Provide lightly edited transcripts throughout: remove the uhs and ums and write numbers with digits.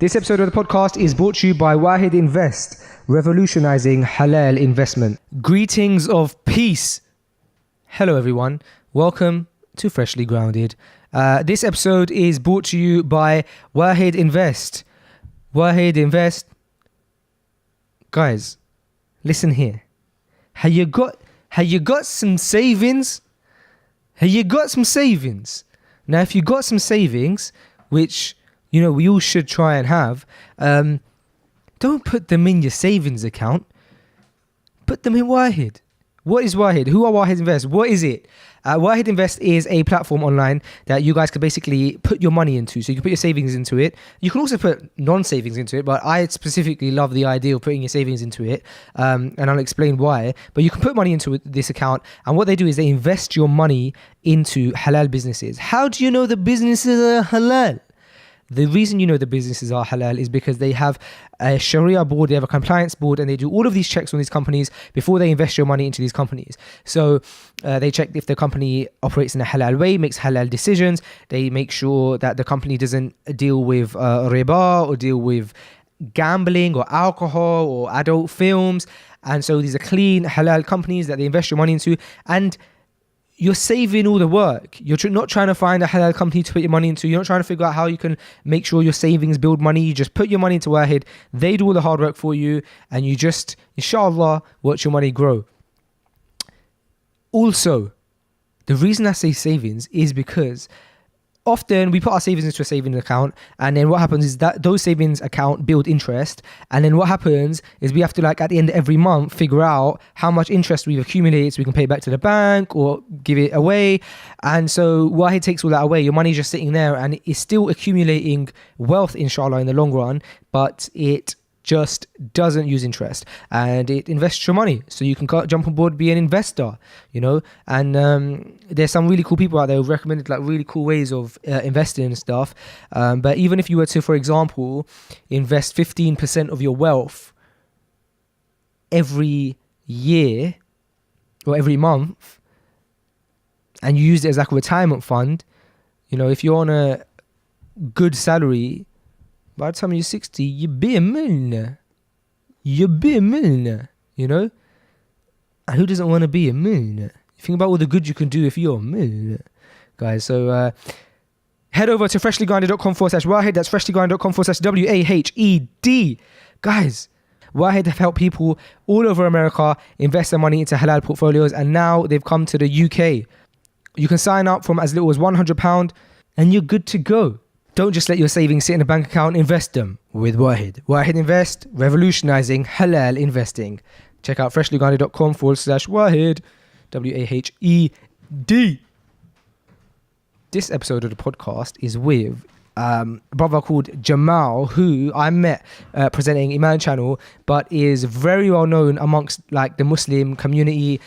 This episode of the podcast is brought to you by Wahid Invest, revolutionizing halal investment. Greetings of peace. Hello everyone. Welcome to Freshly Grounded. This episode is brought to you by Wahid Invest. Wahid Invest. Guys, listen here. Have you got some savings? Have you got some savings? Now, if you got some savings, which we all should try and have, don't put them in your savings account. Put them in Wahid. What is Wahid? Who are Wahid Invest? What is it? Wahid Invest is a platform online that you guys can basically put your money into. So you can put your savings into it. You can also put non-savings into it, but I specifically love the idea of putting your savings into it, and I'll explain why. But you can put money into this account, and what they do is they invest your money into halal businesses. How do you know the businesses are halal? The reason you know the businesses are halal is because they have a Sharia board, they have a compliance board, and they do all of these checks on these companies before they invest your money into these companies. So they check if the company operates in a halal way, makes halal decisions. They make sure that the company doesn't deal with riba or deal with gambling or alcohol or adult films. And so these are clean halal companies that they invest your money into. And you're saving all the work. You're not trying to find a halal company to put your money into. You're not trying to figure out how you can make sure your savings build money. You just put your money into Wahid. They do all the hard work for you, and you just, inshallah, watch your money grow. Also, the reason I say savings is because often we put our savings into a savings account, and then what happens is that those savings account build interest, and then what happens is we have to, at the end of every month, figure out how much interest we've accumulated so we can pay it back to the bank or give it away. And so Wahid takes all that away. Your money's just sitting there, and it's still accumulating wealth, inshallah, in the long run, but it just doesn't use interest, and it invests your money so you can jump on board, be an investor, and there's some really cool people out there who've recommended really cool ways of investing and stuff, but even if you were to, for example, invest 15% of your wealth every year or every month, and you use it as a retirement fund, if you're on a good salary, by the time you're 60, you'll be a millionaire. You'll be a millionaire, And who doesn't want to be a millionaire? Think about all the good you can do if you're a millionaire, guys. So head over to freshlygrinded.com/Wahid. That's freshlygrinded.com/WAHED. Guys, Wahid have helped people all over America invest their money into halal portfolios, and now they've come to the UK. You can sign up from as little as £100, and you're good to go. Don't just let your savings sit in a bank account. Invest them with Wahid. Wahid Invest, revolutionizing halal investing. Check out freshlygrinded.com/Wahid. WAHED. This episode of the podcast is with a brother called Jamaal, who I met presenting Iman Channel, but is very well known amongst the Muslim community.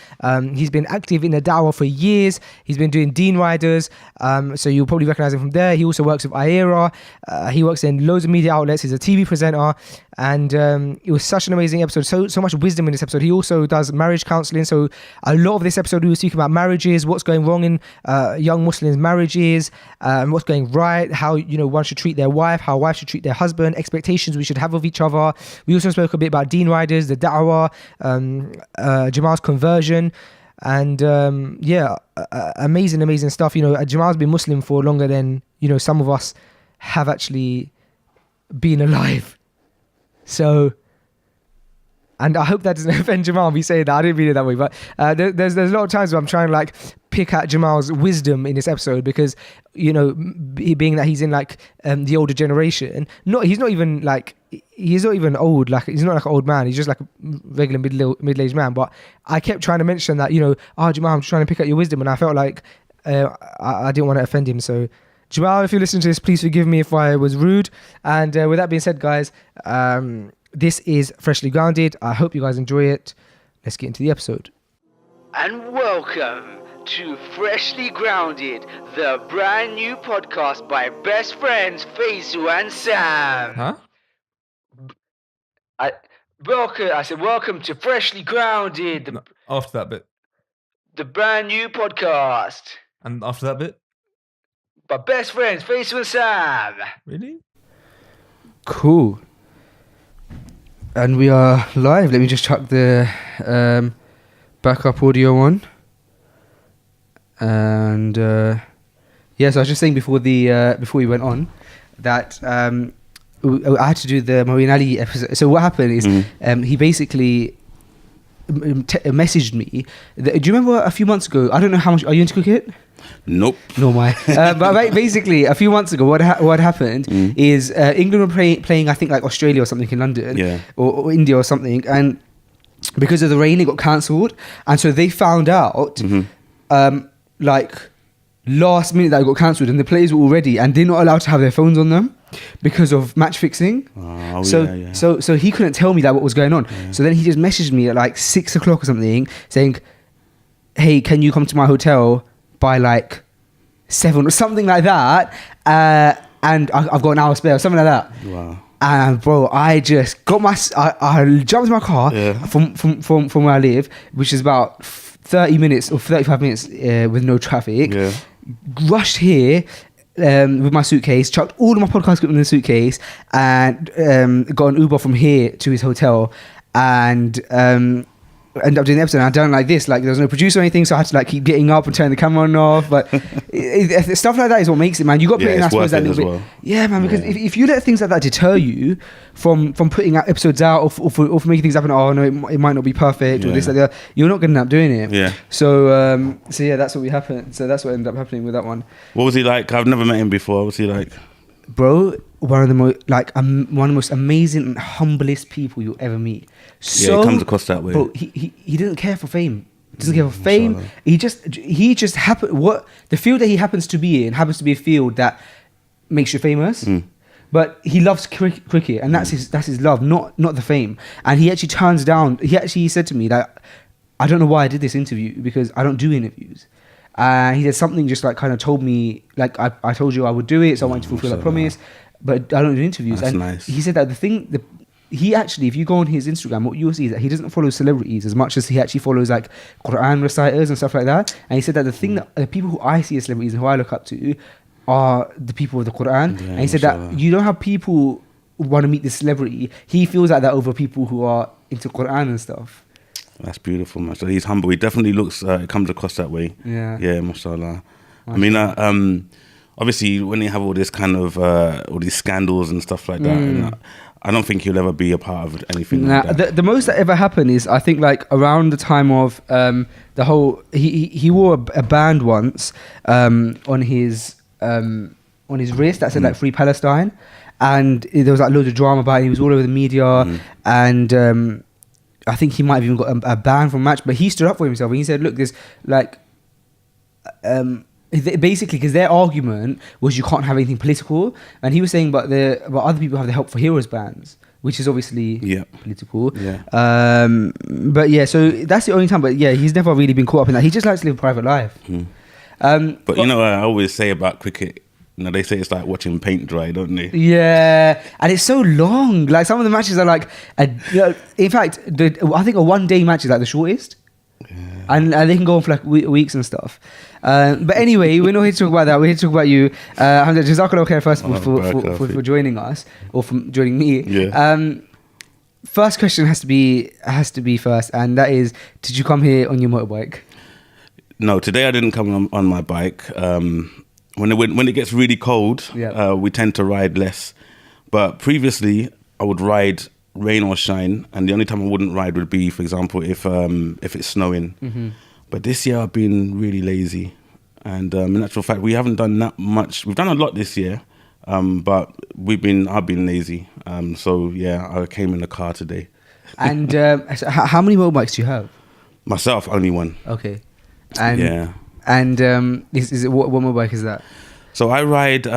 He's been active in the dawah for years. He's been doing Deen riders, so you'll probably recognize him from there. He also works with IERA. He works in loads of media outlets. He's a TV presenter, and it was such an amazing episode. So much wisdom in this episode. He also does marriage counselling. So a lot of this episode we were speaking about marriages, what's going wrong in young Muslims' marriages, what's going right, how one should treat their wife, how a wife should treat their husband, expectations we should have of each other. We also spoke a bit about Deen riders, the da'wah, Jamaal's conversion, and amazing stuff. Jamaal's been Muslim for longer than some of us have actually been alive. So, and I hope that doesn't offend Jamaal me saying that. I didn't mean it that way, but there's a lot of times where I'm trying to pick at Jamaal's wisdom in this episode because being that he's in the older generation. He's not even old. He's not like an old man. He's just like a regular middle-aged man. But I kept trying to mention that Jamaal, I'm just trying to pick at your wisdom, and I felt like I didn't want to offend him. So Jamaal, if you're listening to this, please forgive me if I was rude. And with that being said, guys, this is Freshly Grounded. I hope you guys enjoy it. Let's get into the episode. And welcome to Freshly Grounded, the brand new podcast by best friends Faisal and Sam. Huh? I said welcome to Freshly Grounded. After that bit. The brand new podcast. And after that bit? By best friends Faisal and Sam. Really? Cool. And we are live. Let me just chuck the backup audio on. And so I was just saying before we went on that I had to do the Marine Ali episode. So what happened is he basically messaged me. Do you remember a few months ago? I don't know how much. Are you into cricket? Nope. No, my. But basically, a few months ago, what happened is England were playing, I think, like Australia or something in London, or India or something, and because of the rain, it got cancelled, and so they found out, like last minute that it got cancelled, and the players were all ready, and they're not allowed to have their phones on them because of match fixing. So he couldn't tell me that what was going on. So then he just messaged me at like 6 o'clock or something, saying, "Hey, can you come to my hotel by like 7 or something like that, and I've got an hour spare," or something like that. Wow. And bro, I just got I jumped in my car from where I live, which is about 30 minutes or 35 minutes with no traffic. Rushed here with my suitcase, chucked all of my podcast equipment in the suitcase, and got an Uber from here to his hotel, and ended up doing the episode. And I done like this, like there was no producer or anything, so I had to like keep getting up and turning the camera on off. But stuff like that is what makes it, man. You got to put in, I suppose, that little bit. Well. Yeah, man. Because if you let things like that deter you from putting out episodes out or for making things happen, oh no, it might not be perfect or this, like that, you're not gonna end up doing it. Yeah. So yeah, that's what happened. So that's what ended up happening with that one. What was he like? I've never met him before. What was he like? Bro, one of the most amazing and humblest people you'll ever meet. So, he comes across that way. Bro, he doesn't care for fame. Doesn't care for fame. He just happen. What the field that he happens to be in happens to be a field that makes you famous. But he loves cricket, and that's his love, not the fame. And he actually turns down. He actually said to me that I don't know why I did this interview, because I don't do interviews. He said something just like kind of told me, like I told you I would do it, so I wanted to fulfill that promise, but I don't do interviews. That's and nice. He said that he actually, if you go on his Instagram, what you'll see is that he doesn't follow celebrities as much as he actually follows like Quran reciters and stuff like that. And he said that the thing that the people who I see as celebrities and who I look up to are the people of the Quran. And he said that you don't have people who want to meet this celebrity. He feels like that over people who are into Quran and stuff. That's beautiful, man. So he's humble. He definitely looks, it comes across that way. Yeah, mashallah. I mean, obviously, when you have all this kind of, all these scandals and stuff like that, I don't think he'll ever be a part of anything like that. The most that ever happened is, I think, like around the time of the whole, he wore a band once on his wrist that said like Free Palestine, and there was like loads of drama about it. He was all over the media, and I think he might have even got a ban from match, but he stood up for himself and he said, look, there's like basically, because their argument was you can't have anything political, and he was saying but other people have the Help for Heroes bans, which is obviously political. But yeah, so that's the only time. But yeah, he's never really been caught up in that. He just likes to live a private life. But you know what I always say about cricket, they say it's like watching paint dry, don't they? Yeah, and it's so long. Like some of the matches are like, in fact, I think a one-day match is like the shortest, and they can go on for like weeks and stuff. But anyway, we're not here to talk about that. We're here to talk about you. Jazakallah khair, first of all, for joining us, or for joining me. First question has to be first, and that is, did you come here on your motorbike? No, today I didn't come on my bike. When it gets really cold, we tend to ride less. But previously, I would ride rain or shine, and the only time I wouldn't ride would be, for example, if it's snowing. But this year I've been really lazy, and in actual fact, we haven't done that much. We've done a lot this year, but I've been lazy. So yeah, I came in the car today. And so how many motorbikes do you have? Myself, only one. Okay. And And is it what motorbike is that? So I ride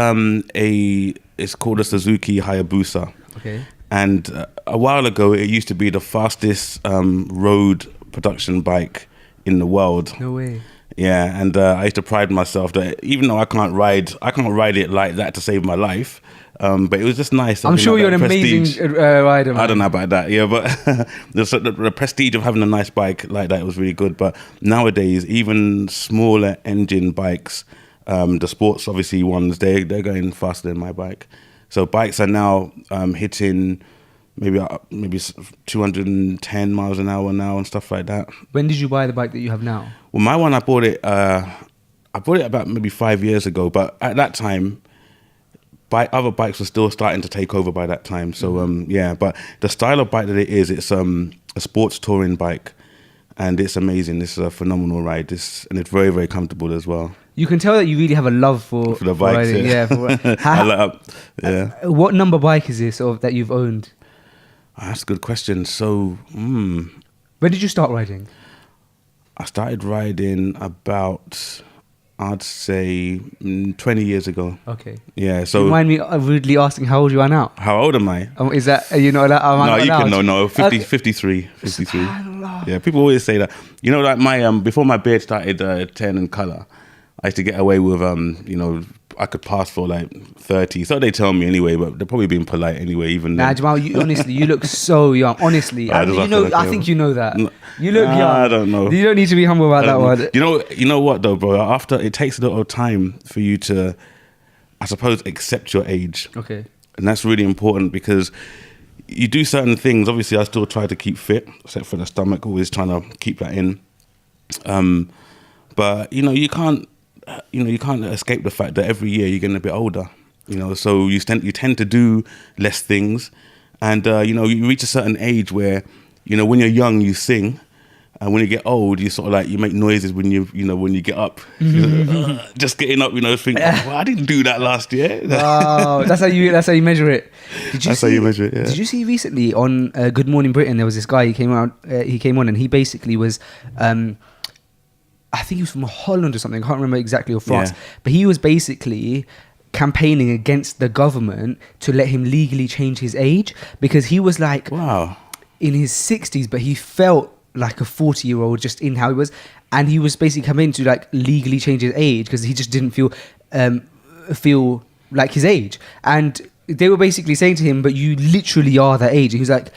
it's called a Suzuki Hayabusa. Okay. And a while ago, it used to be the fastest road production bike in the world. No way. Yeah, and I used to pride myself that even though I can't ride it like that to save my life. But it was just nice. I'm sure you're an amazing rider, man. I don't know about that, yeah, but the prestige of having a nice bike like that was really good. But nowadays, even smaller engine bikes, the sports obviously ones, they're going faster than my bike. So bikes are now hitting maybe 210 miles an hour now and stuff like that. When did you buy the bike that you have now? Well, my one, I bought it about maybe 5 years ago, but at that time, other bikes were still starting to take over by that time. So yeah, but the style of bike that it is, it's a sports touring bike, and it's amazing. It's a phenomenal ride. And it's very, very comfortable as well. You can tell that you really have a love for the bikes. riding. Yeah. What number bike is this that you've owned? That's a good question. So, when did you start riding? I started riding about, I'd say, 20 years ago. Okay. Yeah. So, do you mind me rudely asking how old you are now? How old am I? Is that, are you not allowed? No, you can. No. 50, Okay. 53. Yeah. People always say that. You know, like my before my beard started turning colour, I used to get away with I could pass for like 30. So they tell me anyway, but they're probably being polite anyway. Even nah, then. Jamaal, honestly, you look so young. Honestly, I think you know that. You look young. I don't know. You don't need to be humble about that one. You know what though, bro? After it takes a lot of time for you to, I suppose, accept your age. Okay. And that's really important because you do certain things. Obviously, I still try to keep fit, except for the stomach. Always trying to keep that in. But you can't escape the fact that every year you're getting a bit older. So you tend to do less things, and you reach a certain age where when you're young you sing, and when you get old you sort of like you make noises when you get up, just getting up, think, well, I didn't do that last year. Wow, that's how you measure it. How you measure it. Yeah. Did you see recently on Good Morning Britain there was this guy, he came on and he basically was I think he was from Holland or something, I can't remember exactly, or France, but he was basically campaigning against the government to let him legally change his age, because he was like in his 60s, but he felt like a 40-year-old just in how he was, and he was basically coming to like legally change his age because he just didn't feel like his age. And they were basically saying to him, but you literally are that age. And he was like,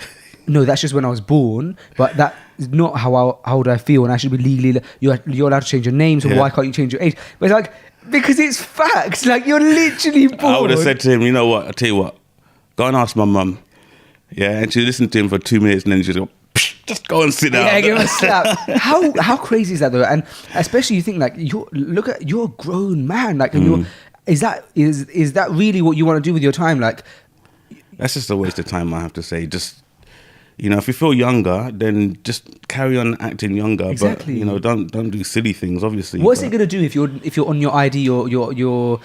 no, that's just when I was born, but that is not how old I feel, and I should be legally, you're allowed to change your name, so why can't you change your age? But it's like, because it's facts, like you're literally born. I would have said to him, you know what, I'll tell you what, go and ask my mum. Yeah, and she listened to him for 2 minutes and then she'd go, just go and sit down. Yeah, give him a slap. How crazy is that though? And especially you think like, you're a grown man, like, and is that really what you want to do with your time? Like, that's just a waste of time, I have to say. Just, if you feel younger, then just carry on acting younger. Exactly. But don't do silly things. Obviously. What's it gonna do if you're on your ID your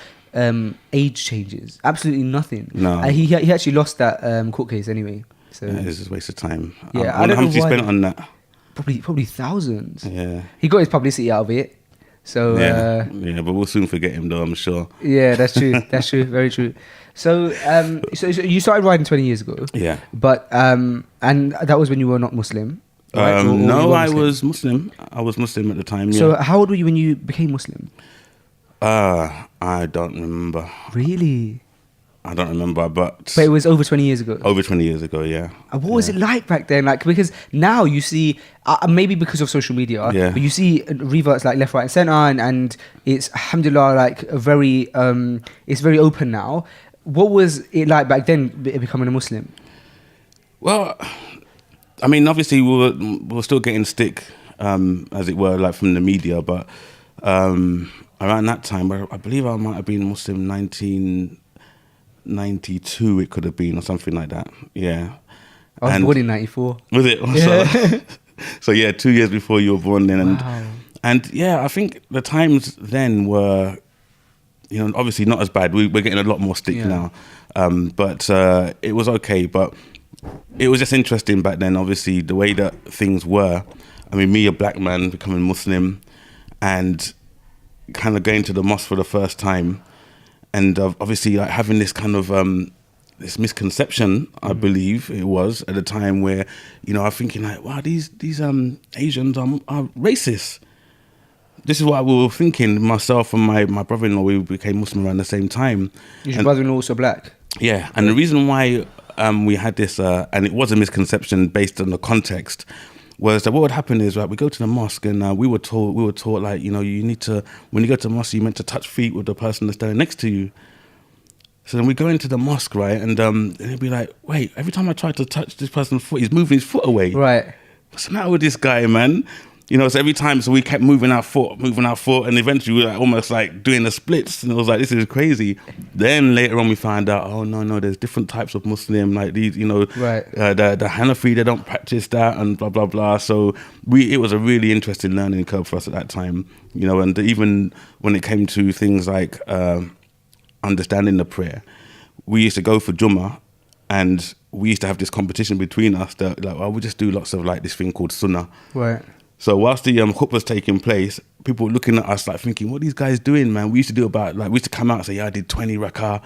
age changes? Absolutely nothing. No. He actually lost that court case anyway. So it's just a waste of time. Yeah, I don't know how much he spent on that. Probably thousands. Yeah. He got his publicity out of it. So yeah, but we'll soon forget him though, I'm sure. Yeah, that's true. That's true. Very true. So, so you started riding 20 years ago. Yeah. But and that was when you were not Muslim. Right? No, I was Muslim. I was Muslim at the time. Yeah. So how old were you when you became Muslim? I don't remember. Really? I don't remember, but it was over 20 years ago. Over 20 years ago, yeah. And what was it like back then? Like, because now you see, maybe because of social media, but you see reverts like left, right, and center, and it's alhamdulillah like it's very open now. What was it like back then, becoming a Muslim? Well, I mean, obviously we were still getting stick, as it were, like from the media, but around that time, I believe I might have been Muslim 1992, it could have been, or something like that. Yeah. I was born in 94. Was it? Yeah. So yeah, 2 years before you were born then. Wow. And yeah, I think the times then were, obviously not as bad. We're getting a lot more stick now. But it was okay. But it was just interesting back then, obviously, the way that things were. I mean, me, a black man, becoming Muslim and kind of going to the mosque for the first time. And obviously, like having this kind of this misconception, I believe it was at the time, where I'm thinking like, wow, these Asians are racist. This is what we were thinking. Myself and my brother-in-law, we became Muslim around the same time. Is your brother-in-law also black? Yeah, and the reason why we had this, and it was a misconception based on the context, was that what would happen is, right, we go to the mosque and we were taught like, you need to, when you go to the mosque, you're meant to touch feet with the person that's standing next to you. So then we go into the mosque, right? And he'd be like, wait, every time I try to touch this person's foot, he's moving his foot away. Right. What's the matter with this guy, man? You know, so every time, so we kept moving our foot, and eventually we were like, almost like doing the splits, and it was like, this is crazy. Then later on we found out, oh no, there's different types of Muslim, like these, you know, Right. The Hanafi, they don't practice that, and blah blah blah. So it was a really interesting learning curve for us at that time, you know, and even when it came to things like understanding the prayer, we used to go for Jummah, and we used to have this competition between us that like, well, we just do lots of like this thing called Sunnah. Right. So whilst the khutbah was taking place, people were looking at us like thinking, what are these guys doing, man? We used to do about, like, we used to come out and say, yeah, I did 20 rakah.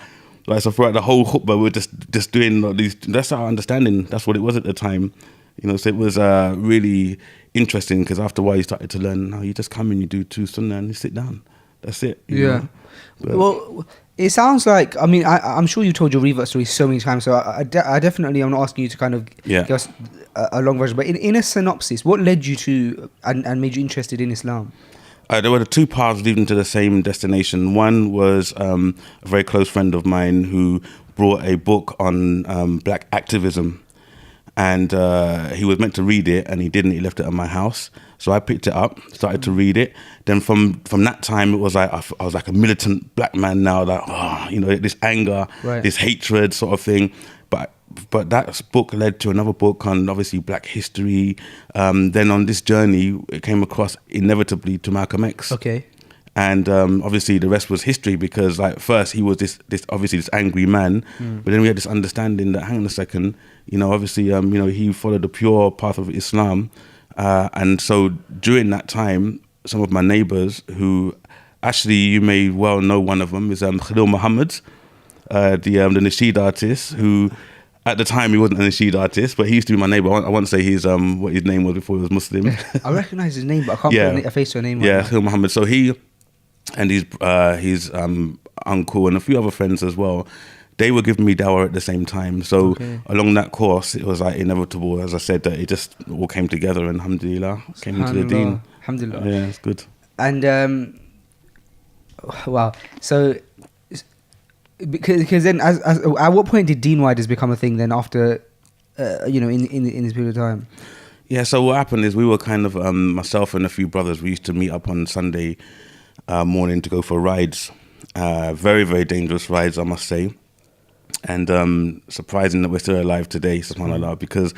Like, so throughout the whole khutbah, we were just doing like, these, that's our understanding. That's what it was at the time. You know, so it was really interesting because after a while you started to learn, no, you just come and you do 2 sunnah and you sit down. That's it. You know? But, Well, it sounds like, I mean, I'm sure you told your revert story so many times, so I definitely, I'm not asking you to kind of give us a long version, but in a synopsis, what led you to and made you interested in Islam? there were the 2 paths leading to the same destination. One was a very close friend of mine who brought a book on black activism, and he was meant to read it and he didn't. He left it at my house, so I picked it up, started to read it. Then from that time, it was like I was like a militant black man now, like, oh, you know, this anger, Right. this hatred sort of thing. But that book led to another book on obviously black history. Then on this journey, it came across inevitably to Malcolm X. Okay. And obviously the rest was history, because like first he was this obviously this angry man, but then we had this understanding that, hang on a second, you know, obviously you know, he followed the pure path of Islam, and so during that time, some of my neighbors who actually you may well know, one of them is Khalil Muhammad, the Nasheed artist, who at the time he wasn't a Nasheed artist, but he used to be my neighbor. I won't say his what his name was before he was Muslim. I recognize his name, but I can't put a face to a name. Yeah, right now. Khalil Muhammad. So he and his uncle and a few other friends as well, they were giving me dawah at the same time. So along that course, it was like inevitable, as I said, that it just all came together, and alhamdulillah, came into the deen. Alhamdulillah. Yeah, it's good. And wow, so because then, as at what point did Deen Riders become a thing? Then after, you know, in this period of time. Yeah, so what happened is we were kind of myself and a few brothers. We used to meet up on Sunday morning to go for rides, very very dangerous rides, I must say. And surprising that we're still alive today, subhanAllah, because,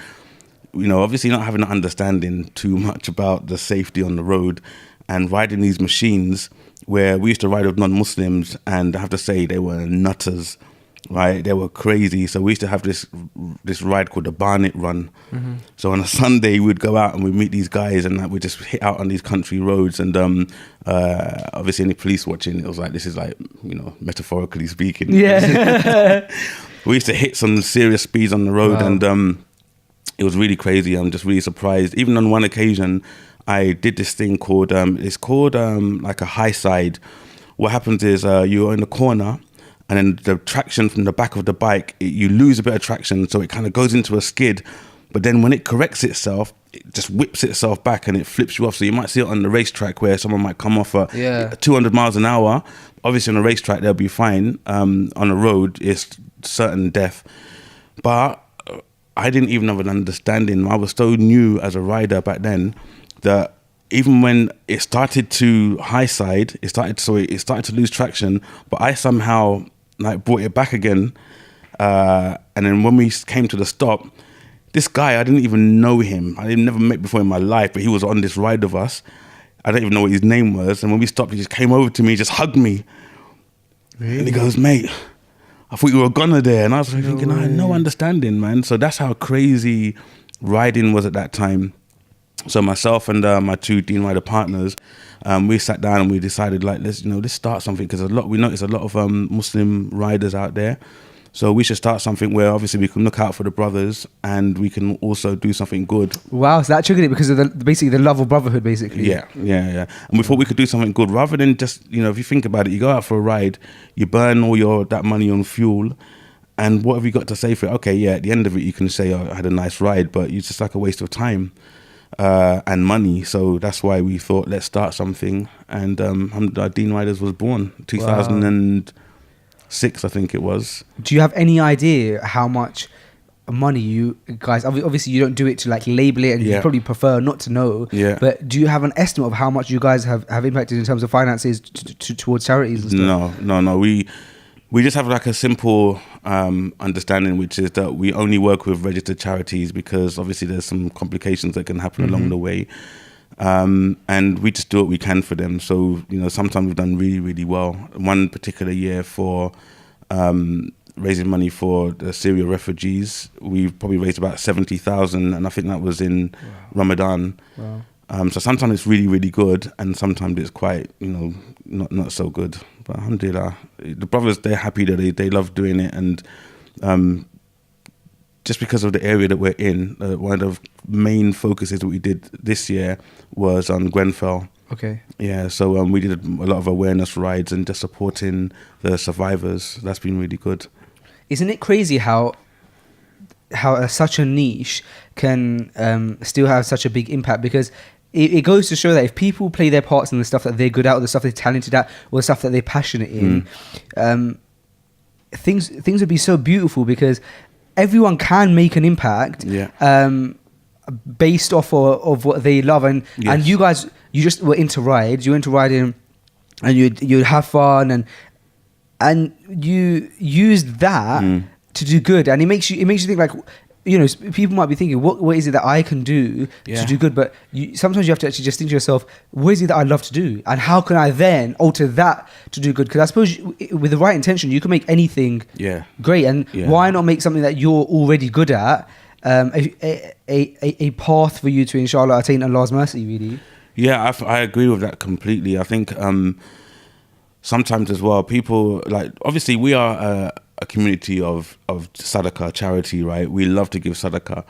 you know, obviously not having an understanding too much about the safety on the road and riding these machines where we used to ride with non-Muslims, and I have to say they were nutters, right? They were crazy. So we used to have this ride called the Barnet Run. So on a Sunday we'd go out and we'd meet these guys, and we'd just hit out on these country roads, and obviously any police watching, it was like, this is like, you know, metaphorically speaking. Yeah. We used to hit some serious speeds on the road. Wow. And it was really crazy. I'm just really surprised. Even on one occasion, I did this thing called, it's called like a high side. What happens is you're in the corner, and then the traction from the back of the bike, you lose a bit of traction, so it kind of goes into a skid. But then when it corrects itself, it just whips itself back and it flips you off. So you might see it on the racetrack where someone might come off at 200 miles an hour. Obviously on a racetrack, they'll be fine. On the road, it's certain death. But I didn't even have an understanding. I was so new as a rider back then that even when it started to high side, it started to lose traction, but I somehow like brought it back again. And then when we came to the stop, this guy, I didn't even know him. I never met before in my life, but he was on this ride with us. I don't even know what his name was. And when we stopped, he just came over to me, just hugged me. Really? And he goes, mate, I thought you were a gunner there. And I was thinking, I had no understanding, man. So that's how crazy riding was at that time. So myself and my 2 Deen Rider partners, we sat down and we decided, like, let's start something, because we noticed a lot of Muslim riders out there. So we should start something where obviously we can look out for the brothers and we can also do something good. Wow, so that triggered it because of basically the love of brotherhood, basically. Yeah. And we thought we could do something good rather than just, you know, if you think about it, you go out for a ride, you burn all that money on fuel, and what have you got to say for it? Okay, yeah, at the end of it you can say, oh, I had a nice ride, but it's just like a waste of time and money. So that's why we thought, let's start something. And Deen Riders was born 2006. 6, I think it was. Do you have any idea how much money you guys, obviously you don't do it to like label it, and you probably prefer not to know, but do you have an estimate of how much you guys have impacted in terms of finances towards charities and stuff? No, we just have like a simple understanding, which is that we only work with registered charities, because obviously there's some complications that can happen along the way, and we just do what we can for them. So, you know, sometimes we've done really, really well. One particular year for raising money for the Syria refugees, we've probably raised about 70,000, and I think that was in Ramadan. Wow. So sometimes it's really, really good, and sometimes it's quite, you know, not so good. But alhamdulillah, the brothers, they're happy that they love doing it, and just because of the area that we're in, one of the main focuses that we did this year was on Grenfell. Okay. Yeah, so we did a lot of awareness rides and just supporting the survivors. That's been really good. Isn't it crazy how such a niche can still have such a big impact? Because it goes to show that if people play their parts in the stuff that they're good at, or the stuff they're talented at, or the stuff that they're passionate in, things would be so beautiful, because everyone can make an impact based off of what they love. And you guys, you just were into rides, you went to riding, and you'd have fun, and you used that to do good, and it makes you think like, you know, people might be thinking, what is it that I can do to do good? But sometimes you have to actually just think to yourself, what is it that I love to do, and how can I then alter that to do good? Because I suppose with the right intention, you can make anything great, and why not make something that you're already good at a path for you to, inshallah, attain Allah's mercy, really? Yeah, I agree with that completely. I think sometimes as well, people, like, obviously we are a community of sadaqah, charity, right? We love to give sadaqah,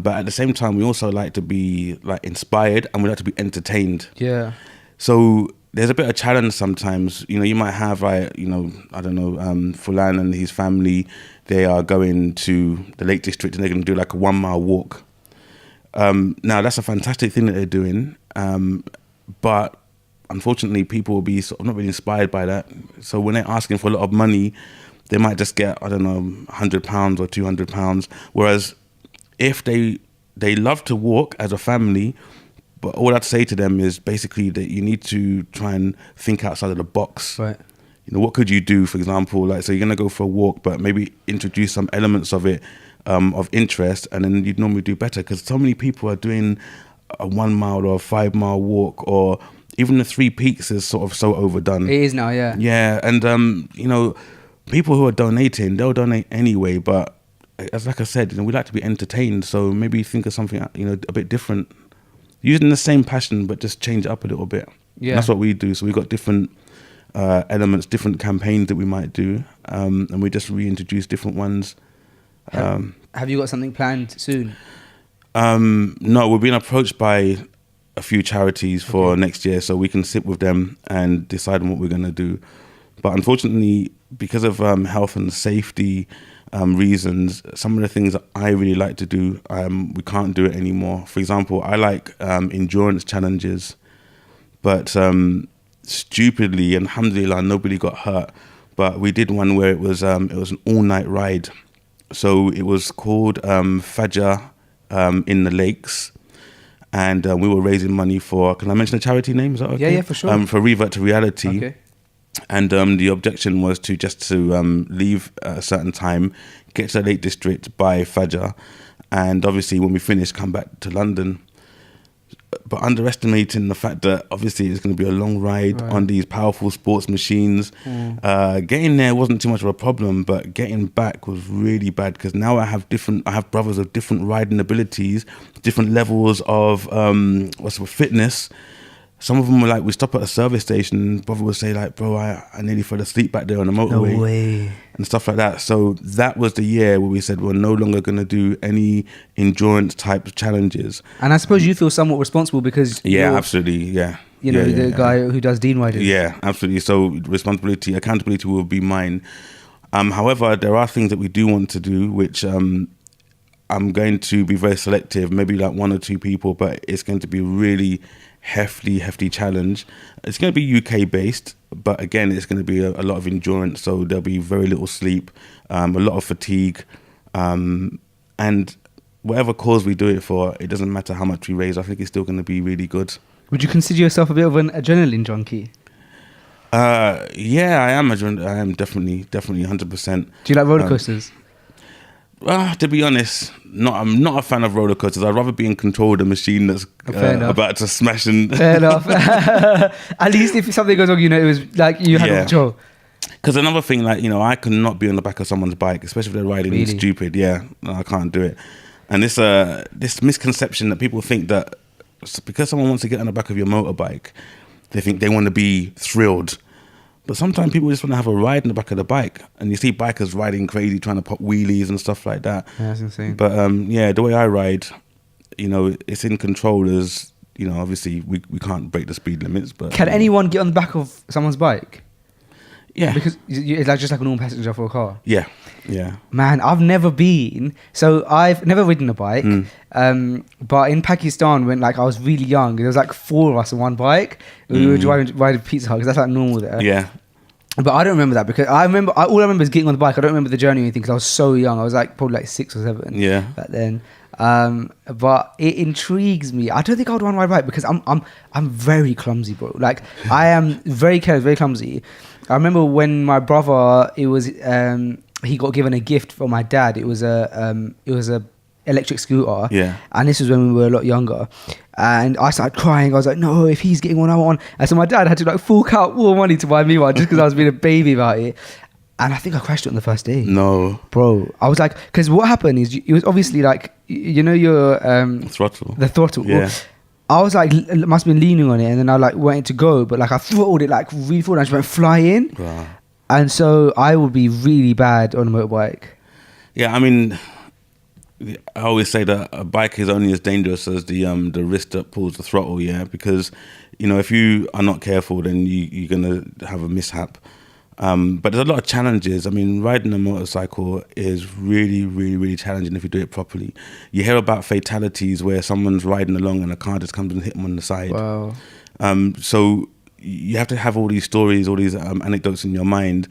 but at the same time, we also like to be like inspired, and we like to be entertained. Yeah. So there's a bit of challenge sometimes. You know, you might have, like, you know, I don't know, Fulan and his family, they are going to the Lake District, and they're going to do like a 1-mile walk. Now that's a fantastic thing that they're doing, but unfortunately, people will be sort of not really inspired by that. So when they're asking for a lot of money, they might just get, I don't know, £100 or £200. Whereas if they love to walk as a family, but all I'd say to them is basically that you need to try and think outside of the box. Right. You know, what could you do, for example, like, so you're going to go for a walk, but maybe introduce some elements of it, of interest, and then you'd normally do better, because so many people are doing a 1 mile or a 5 mile walk, or even the 3 peaks is sort of so overdone. It is now, yeah. Yeah, and you know, people who are donating, they'll donate anyway, but as like I said, you know, we like to be entertained, so maybe think of something, you know, a bit different, using the same passion but just change it up a little bit. Yeah, and that's what we do. So we've got different elements, different campaigns that we might do, and we just reintroduce different ones. Have you got something planned soon? No, we're being approached by a few charities for next year, so we can sit with them and decide on what we're going to do. But unfortunately, because of health and safety reasons, some of the things that I really like to do, we can't do it anymore. For example, I like endurance challenges, but stupidly, and alhamdulillah, nobody got hurt. But we did one where it was an all-night ride. So it was called Fajr in the Lakes. And we were raising money for, can I mention the charity name? Is that okay? Yeah, for sure. For Revert to Reality. Okay. And the objection was to leave at a certain time, get to the Lake District by Fajr, and obviously when we finish, come back to London. But underestimating the fact that obviously it's going to be a long ride on these powerful sports machines. Getting there wasn't too much of a problem, but getting back was really bad, because now I have brothers of different riding abilities, different levels of fitness. Some of them were like, we stop at a service station, brother would say like, bro, I nearly fell asleep back there on the motorway. No way. And stuff like that. So that was the year where we said we're no longer going to do any endurance type challenges. And I suppose you feel somewhat responsible, because absolutely, yeah. You know, the guy who does Deen riding. Yeah, absolutely. So accountability will be mine. However, there are things that we do want to do, which I'm going to be very selective, maybe like 1 or 2 people, but it's going to be really hefty challenge. It's going to be UK based, but again, it's going to be a lot of endurance. So there'll be very little sleep, a lot of fatigue, and whatever cause we do it for, it doesn't matter how much we raise. I think it's still going to be really good. Would you consider yourself a bit of an adrenaline junkie? Yeah, I am. I am definitely 100%. Do you like roller coasters? To be honest, I'm not a fan of roller coasters. I'd rather be in control of the machine that's about to smash and. Fair enough. At least if something goes wrong, it was like you had control. Because another thing, like, I cannot be on the back of someone's bike, especially if they're riding stupid. Yeah, no, I can't do it. And this misconception that people think that because someone wants to get on the back of your motorbike, they think they want to be thrilled. But sometimes people just want to have a ride in the back of the bike, and you see bikers riding crazy, trying to pop wheelies and stuff like that. Yeah, that's insane. But the way I ride, it's in control. As obviously we can't break the speed limits. But can anyone get on the back of someone's bike? Yeah, because it's like just like a normal passenger for a car. Yeah. Man, I've never ridden a bike. But in Pakistan, when like I was really young, there was like 4 of us on one bike. We were riding Pizza Hut because that's like normal there. Yeah. But I don't remember that because all I remember is getting on the bike. I don't remember the journey or anything because I was so young. I was like probably like 6 or 7. Yeah. Back then. But it intrigues me. I don't think I would want to ride a bike because I'm very clumsy, bro. Like I am very careless, very clumsy. I remember when my brother, he got given a gift from my dad. It was a electric scooter. Yeah. And this was when we were a lot younger. And I started crying. I was like, no, if he's getting one, I want one. And so my dad had to like fork out more money to buy me one just because I was being a baby about it. And I think I crashed it on the first day. No. Bro, I was like, because what happened is it was obviously like, your throttle. The throttle. Yeah. I was like, must have been leaning on it, and then I like went to go, but like I throttled it like really forward, and I just went flying. Wow. And so I would be really bad on a motorbike. Yeah, I mean, I always say that a bike is only as dangerous as the wrist that pulls the throttle. Yeah, because if you are not careful, then you're gonna have a mishap. But there's a lot of challenges. I mean, riding a motorcycle is really, really, really challenging if you do it properly. You hear about fatalities where someone's riding along and a car just comes and hit them on the side. Wow. So you have to have all these stories, all these anecdotes in your mind.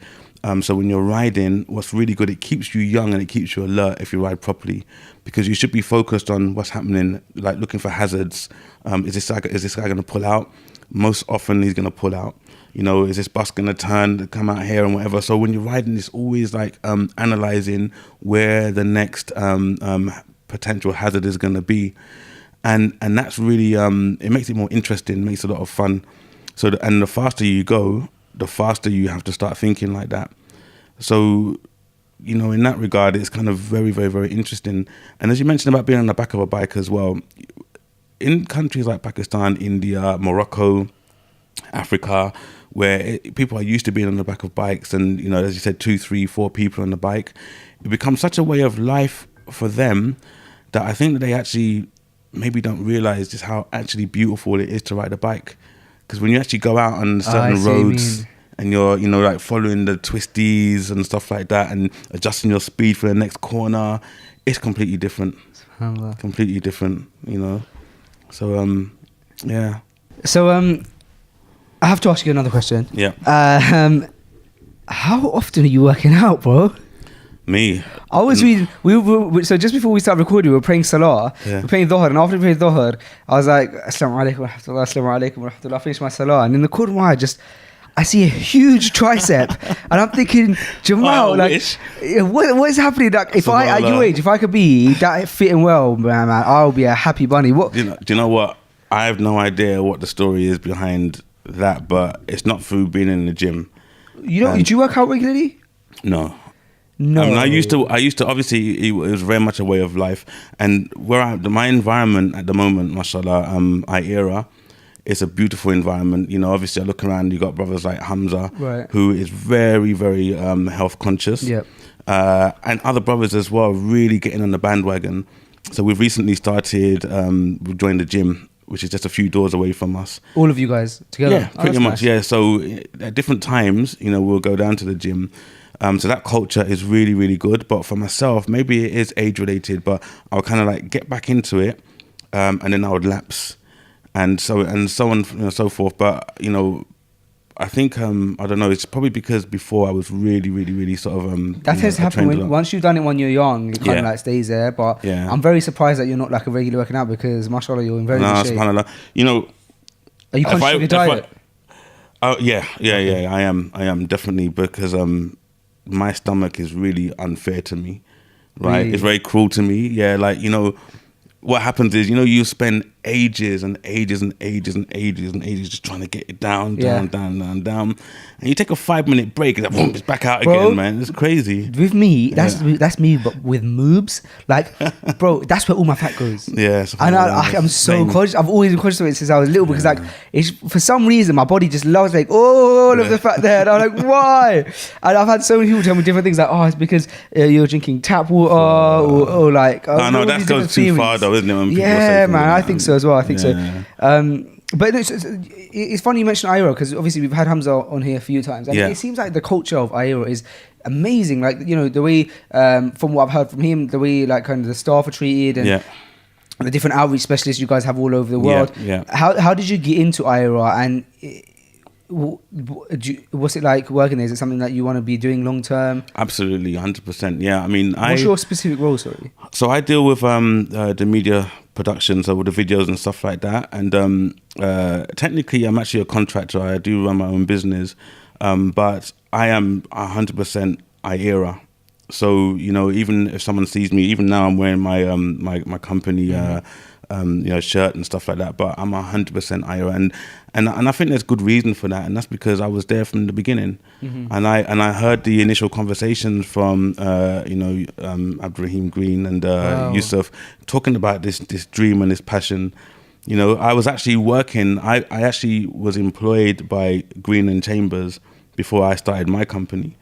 So when you're riding, what's really good, it keeps you young and it keeps you alert if you ride properly, because you should be focused on what's happening, like looking for hazards. Is this guy going to pull out? Most often he's going to pull out. Is this bus going to turn, come out here and whatever? So when you're riding, it's always like analysing where the next potential hazard is going to be. And that's really, it makes it more interesting, makes it a lot of fun. So, and the faster you go, the faster you have to start thinking like that. So, in that regard, it's kind of very, very, very interesting. And as you mentioned about being on the back of a bike as well, in countries like Pakistan, India, Morocco, Africa, where people are used to being on the back of bikes and, as you said, 2, 3, 4 people on the bike, it becomes such a way of life for them that I think that they actually maybe don't realize just how actually beautiful it is to ride a bike. Because when you actually go out on certain roads and you're, like following the twisties and stuff like that and adjusting your speed for the next corner, it's completely different. Completely different, So, yeah. So, I have to ask you another question. Yeah. How often are you working out, bro? Me? I was reading, so just before we started recording, we were praying Salah. Yeah. We're praying Dhuhr, and after we prayed Dhuhr, I was like, Assalamu alaikum wa rahmatullah, Assalamu alaikum wa rahmatullah. I finished my Salah, and in the Quran, I see a huge tricep, and I'm thinking, Jamaal, what is happening? Like, if I, at your age, if I could be that fit and well, man, I'll be a happy bunny. What? Do you know what? I have no idea what the story is behind that, but it's not through being in the gym. Do you work out regularly? No. No. I mean, I used to obviously, it was very much a way of life, and my environment at the moment, mashallah, IERA, it's a beautiful environment. Obviously I look around, you got brothers like Hamza, right, who is very, very health conscious. Yep. And other brothers as well, really getting on the bandwagon. So we've recently started, we've joined the gym, which is just a few doors away from us. All of you guys together? Yeah, pretty much, nice. Yeah. So at different times, we'll go down to the gym. So that culture is really, really good. But for myself, maybe it is age related, but I'll kind of like get back into it, and then I would lapse, and so on, so forth. But I think I don't know. It's probably because before I was really sort of that tends to happen once you've done it when you're young. It kind of like stays there. But I'm very surprised that you're not like a regular working out because, mashallah, you're in very good shape. SubhanAllah. You know, are you conscious of your diet? Yeah. I am definitely, because my stomach is really unfair to me. Right, Really? It's very cruel to me. Yeah, like, you know, what happens is, you know, you spend ages just trying to get it down, and you take a 5-minute break, and then boom, it's back out again, man. It's crazy. With me, that's me, but with moobs, like, bro, that's where all my fat goes. Yeah, and I'm so conscious. I've always been conscious of it since I was little, because like, it's for some reason my body just loves like all of the fat there, and I'm like, why? And I've had so many people tell me different things, like, oh, it's because you're drinking tap water, or like, no, that goes too far though, isn't it? When people yeah, say man, I think so as well. I think so. Yeah. But it's funny you mentioned Ira, because obviously we've had Hamza on here a few times, and it seems like the culture of Ira is amazing. Like, you know, the way from what I've heard from him, the way like kind of the staff are treated, and the different outreach specialists you guys have all over the world. How did you get into Ira, and what's it like working there? Is it something that you want to be doing long term? Absolutely, 100%. Yeah, I mean, what's your specific role? Sorry. So I deal with the media production, so with the videos and stuff like that. And technically, I'm actually a contractor. I do run my own business, but I am 100% IERA. So, you know, even if someone sees me, even now I'm wearing my my company you know, shirt and stuff like that, but I'm 100% IRA, and I think there's good reason for that, and that's because I was there from the beginning, and I heard the initial conversations from you know, Abdurrahim Green and Yusuf talking about this dream and this passion. You know, I was actually working. I actually was employed by Green and Chambers before I started my company.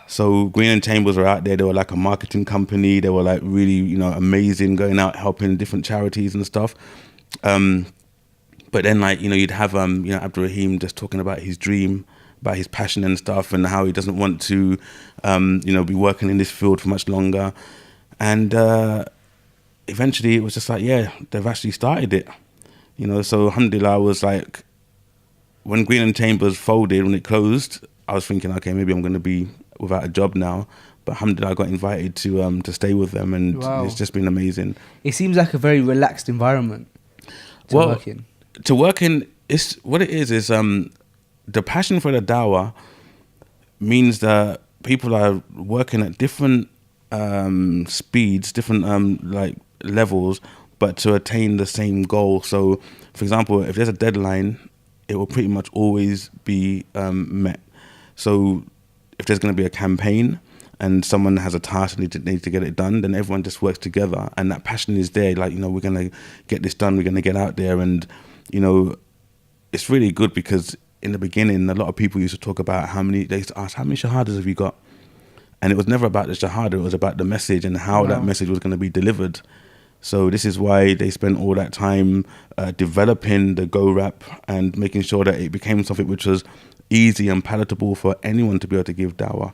So Green and Chambers were out there. They were like a marketing company. They were like really, you know, amazing, going out helping different charities and stuff. But then, like, you know, you'd have you know, Abdurrahim just talking about his dream, about his passion and stuff, and how he doesn't want to you know, be working in this field for much longer. And eventually, it was just like, yeah, they've actually started it. You know, so alhamdulillah, I was like, when Green and Chambers folded, when it closed, I was thinking, okay, maybe I'm going to be without a job now, but alhamdulillah, I got invited to stay with them, and it's just been amazing. It seems like a very relaxed environment to work in. To work in, it's what it is the passion for the dawah means that people are working at different speeds, different like levels, but to attain the same goal. So, for example, if there's a deadline, it will pretty much always be met. So if there's going to be a campaign and someone has a task and needs to get it done, then everyone just works together, and that passion is there. Like, you know, we're going to get this done, we're going to get out there. And, you know, it's really good, because in the beginning, a lot of people used to talk about they used to ask, how many shahadas have you got? And it was never about the shahada, it was about the message and how that message was going to be delivered. So this is why they spent all that time developing the Go Rap and making sure that it became something which was easy and palatable for anyone to be able to give dawah.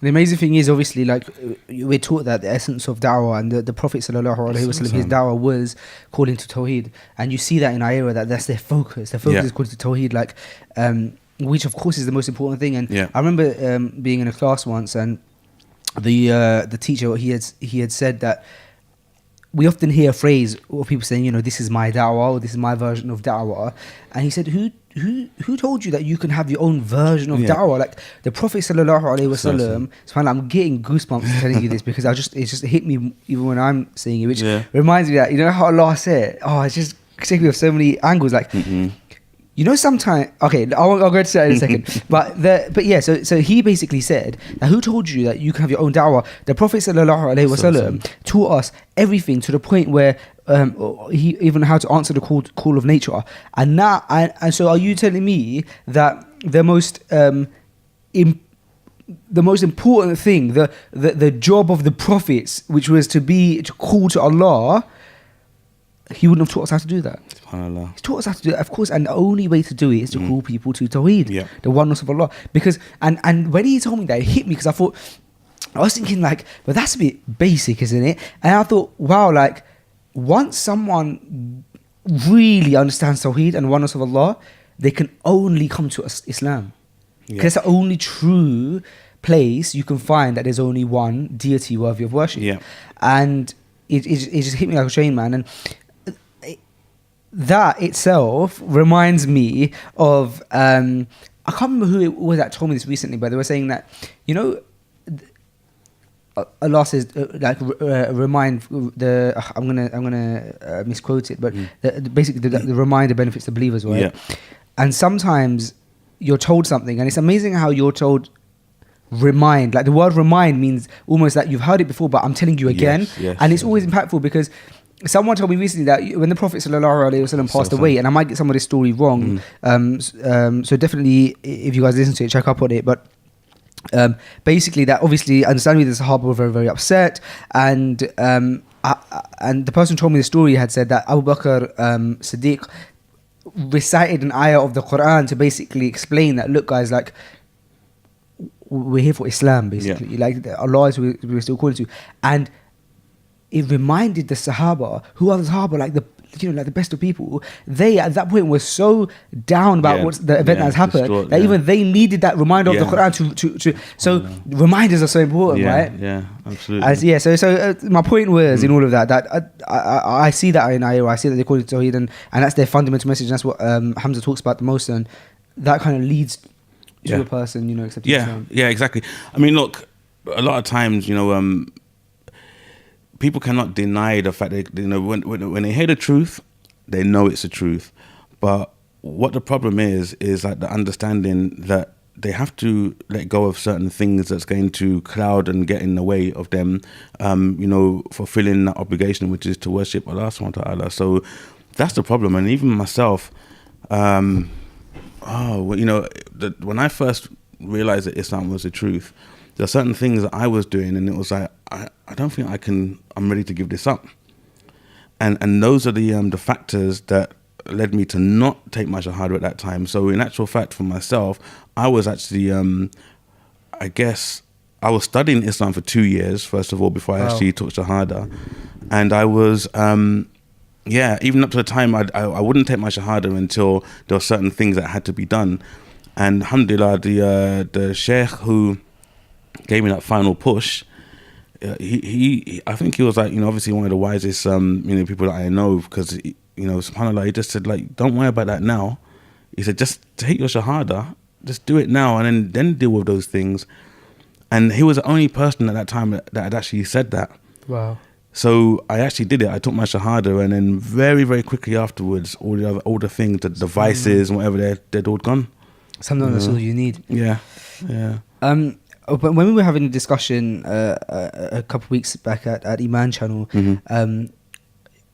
The amazing thing is, obviously, like, we're taught that the essence of dawah, and the Prophet sallallahu alaihi wasallam, his dawah was calling to Tawheed, and you see that in our era, that's their focus. Their focus is calling to Tawheed, like, which of course is the most important thing. And I remember being in a class once, and the teacher, he had said that we often hear a phrase of people saying, you know, this is my da'wah, or this is my version of da'wah. And he said, who told you that you can have your own version of da'wah? Like, the Prophet sallallahu alaihi wasallam, I'm getting goosebumps telling you this, because it just hit me even when I'm saying it, which reminds me that, you know how Allah said, it's just taking me off so many angles, like, you know, sometimes, okay, I'll go to that in a second. But yeah, so he basically said, now, who told you that you can have your own da'wah? The Prophet sallallahu alaihi wasallam taught us everything, to the point where he even how to answer the call of nature. And now, and so are you telling me that the most important thing, the job of the prophets, which was to call to Allah, he wouldn't have taught us how to do that? SubhanAllah. He taught us how to do it, of course, and the only way to do it is to call people to Tawheed, the oneness of Allah. Because, and when he told me that, it hit me, because I was thinking, like, but that's a bit basic, isn't it? And I thought, wow, like, once someone really understands Tawheed and oneness of Allah, they can only come to Islam. Yeah. Because it's the only true place you can find that there's only one deity worthy of worship. Yeah. And it just hit me like a train, man. And that itself reminds me of I can't remember who it was that told me this recently, but they were saying that, you know, Allah says remind the I'm gonna misquote it, but basically the reminder benefits the believers, right? Yeah. And sometimes you're told something, and it's amazing how you're told remind. Like the word remind means almost that you've heard it before, but I'm telling you again. Yes, and it's always impactful because someone told me recently that when the Prophet ﷺ passed away, and I might get some of this story wrong, so definitely if you guys listen to it, check up on it. But basically, that obviously, understandably, the Sahaba were very, very upset, and the person who told me the story had said that Abu Bakr Siddiq recited an ayah of the Quran to basically explain that, look, guys, like, we're here for Islam, basically. Like, Allah is who we're still calling to. And it reminded the Sahaba, who are the Sahaba, like the best of people. They at that point were so down about what's the event that has happened that even they needed that reminder of the Quran to so reminders are so important, right? Yeah, absolutely. So my point was in all of that I see that in ayah, I see that they call it Tawheed, and that's their fundamental message, and that's what Hamza talks about the most, and that kind of leads to a person, you know, accepting Islam. Yeah, exactly. I mean, look, a lot of times, you know, people cannot deny the fact that, you know, when they hear the truth, they know it's the truth. But what the problem is like the understanding that they have to let go of certain things that's going to cloud and get in the way of them, you know, fulfilling that obligation, which is to worship Allah subhanahu wa ta'ala. So that's the problem. And even myself, you know, when I first realized that Islam was the truth, there are certain things that I was doing, and it was like, I don't think I'm ready to give this up. And those are the factors that led me to not take my Shahada at that time. So in actual fact, for myself, I was actually, I guess, I was studying Islam for 2 years, first of all, before I actually took Shahada. And I was, even up to the time, I wouldn't take my Shahada until there were certain things that had to be done. And alhamdulillah, the Sheikh who gave me that final push, he I think he was like, you know, obviously one of the wisest you know, people that I know, because, you know, subhanAllah, he just said, like, don't worry about that now. He said, just take your Shahada, just do it now, and then deal with those things. And he was the only person at that time that had actually said that. Wow. So I actually did it. I took my Shahada, and then very, very quickly afterwards, all the things, the devices and whatever, they're all gone. Sometimes that's all you need. Yeah. But when we were having a discussion a couple of weeks back at Iman channel,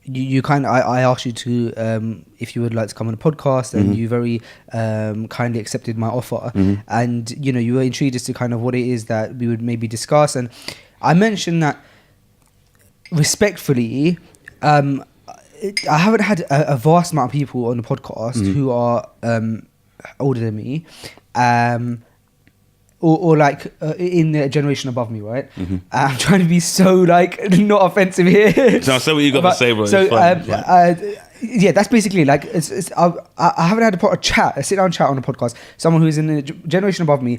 you kind of, I asked you to if you would like to come on a podcast, and you very kindly accepted my offer, and you know, you were intrigued as to kind of what it is that we would maybe discuss, and I mentioned that respectfully, I haven't had a vast amount of people on the podcast who are older than me, or like in the generation above me, right? I'm trying to be so like not offensive here. So say what you got to say, bro. So yeah, that's basically like I haven't had a sit down chat on a podcast. Someone who is in the generation above me,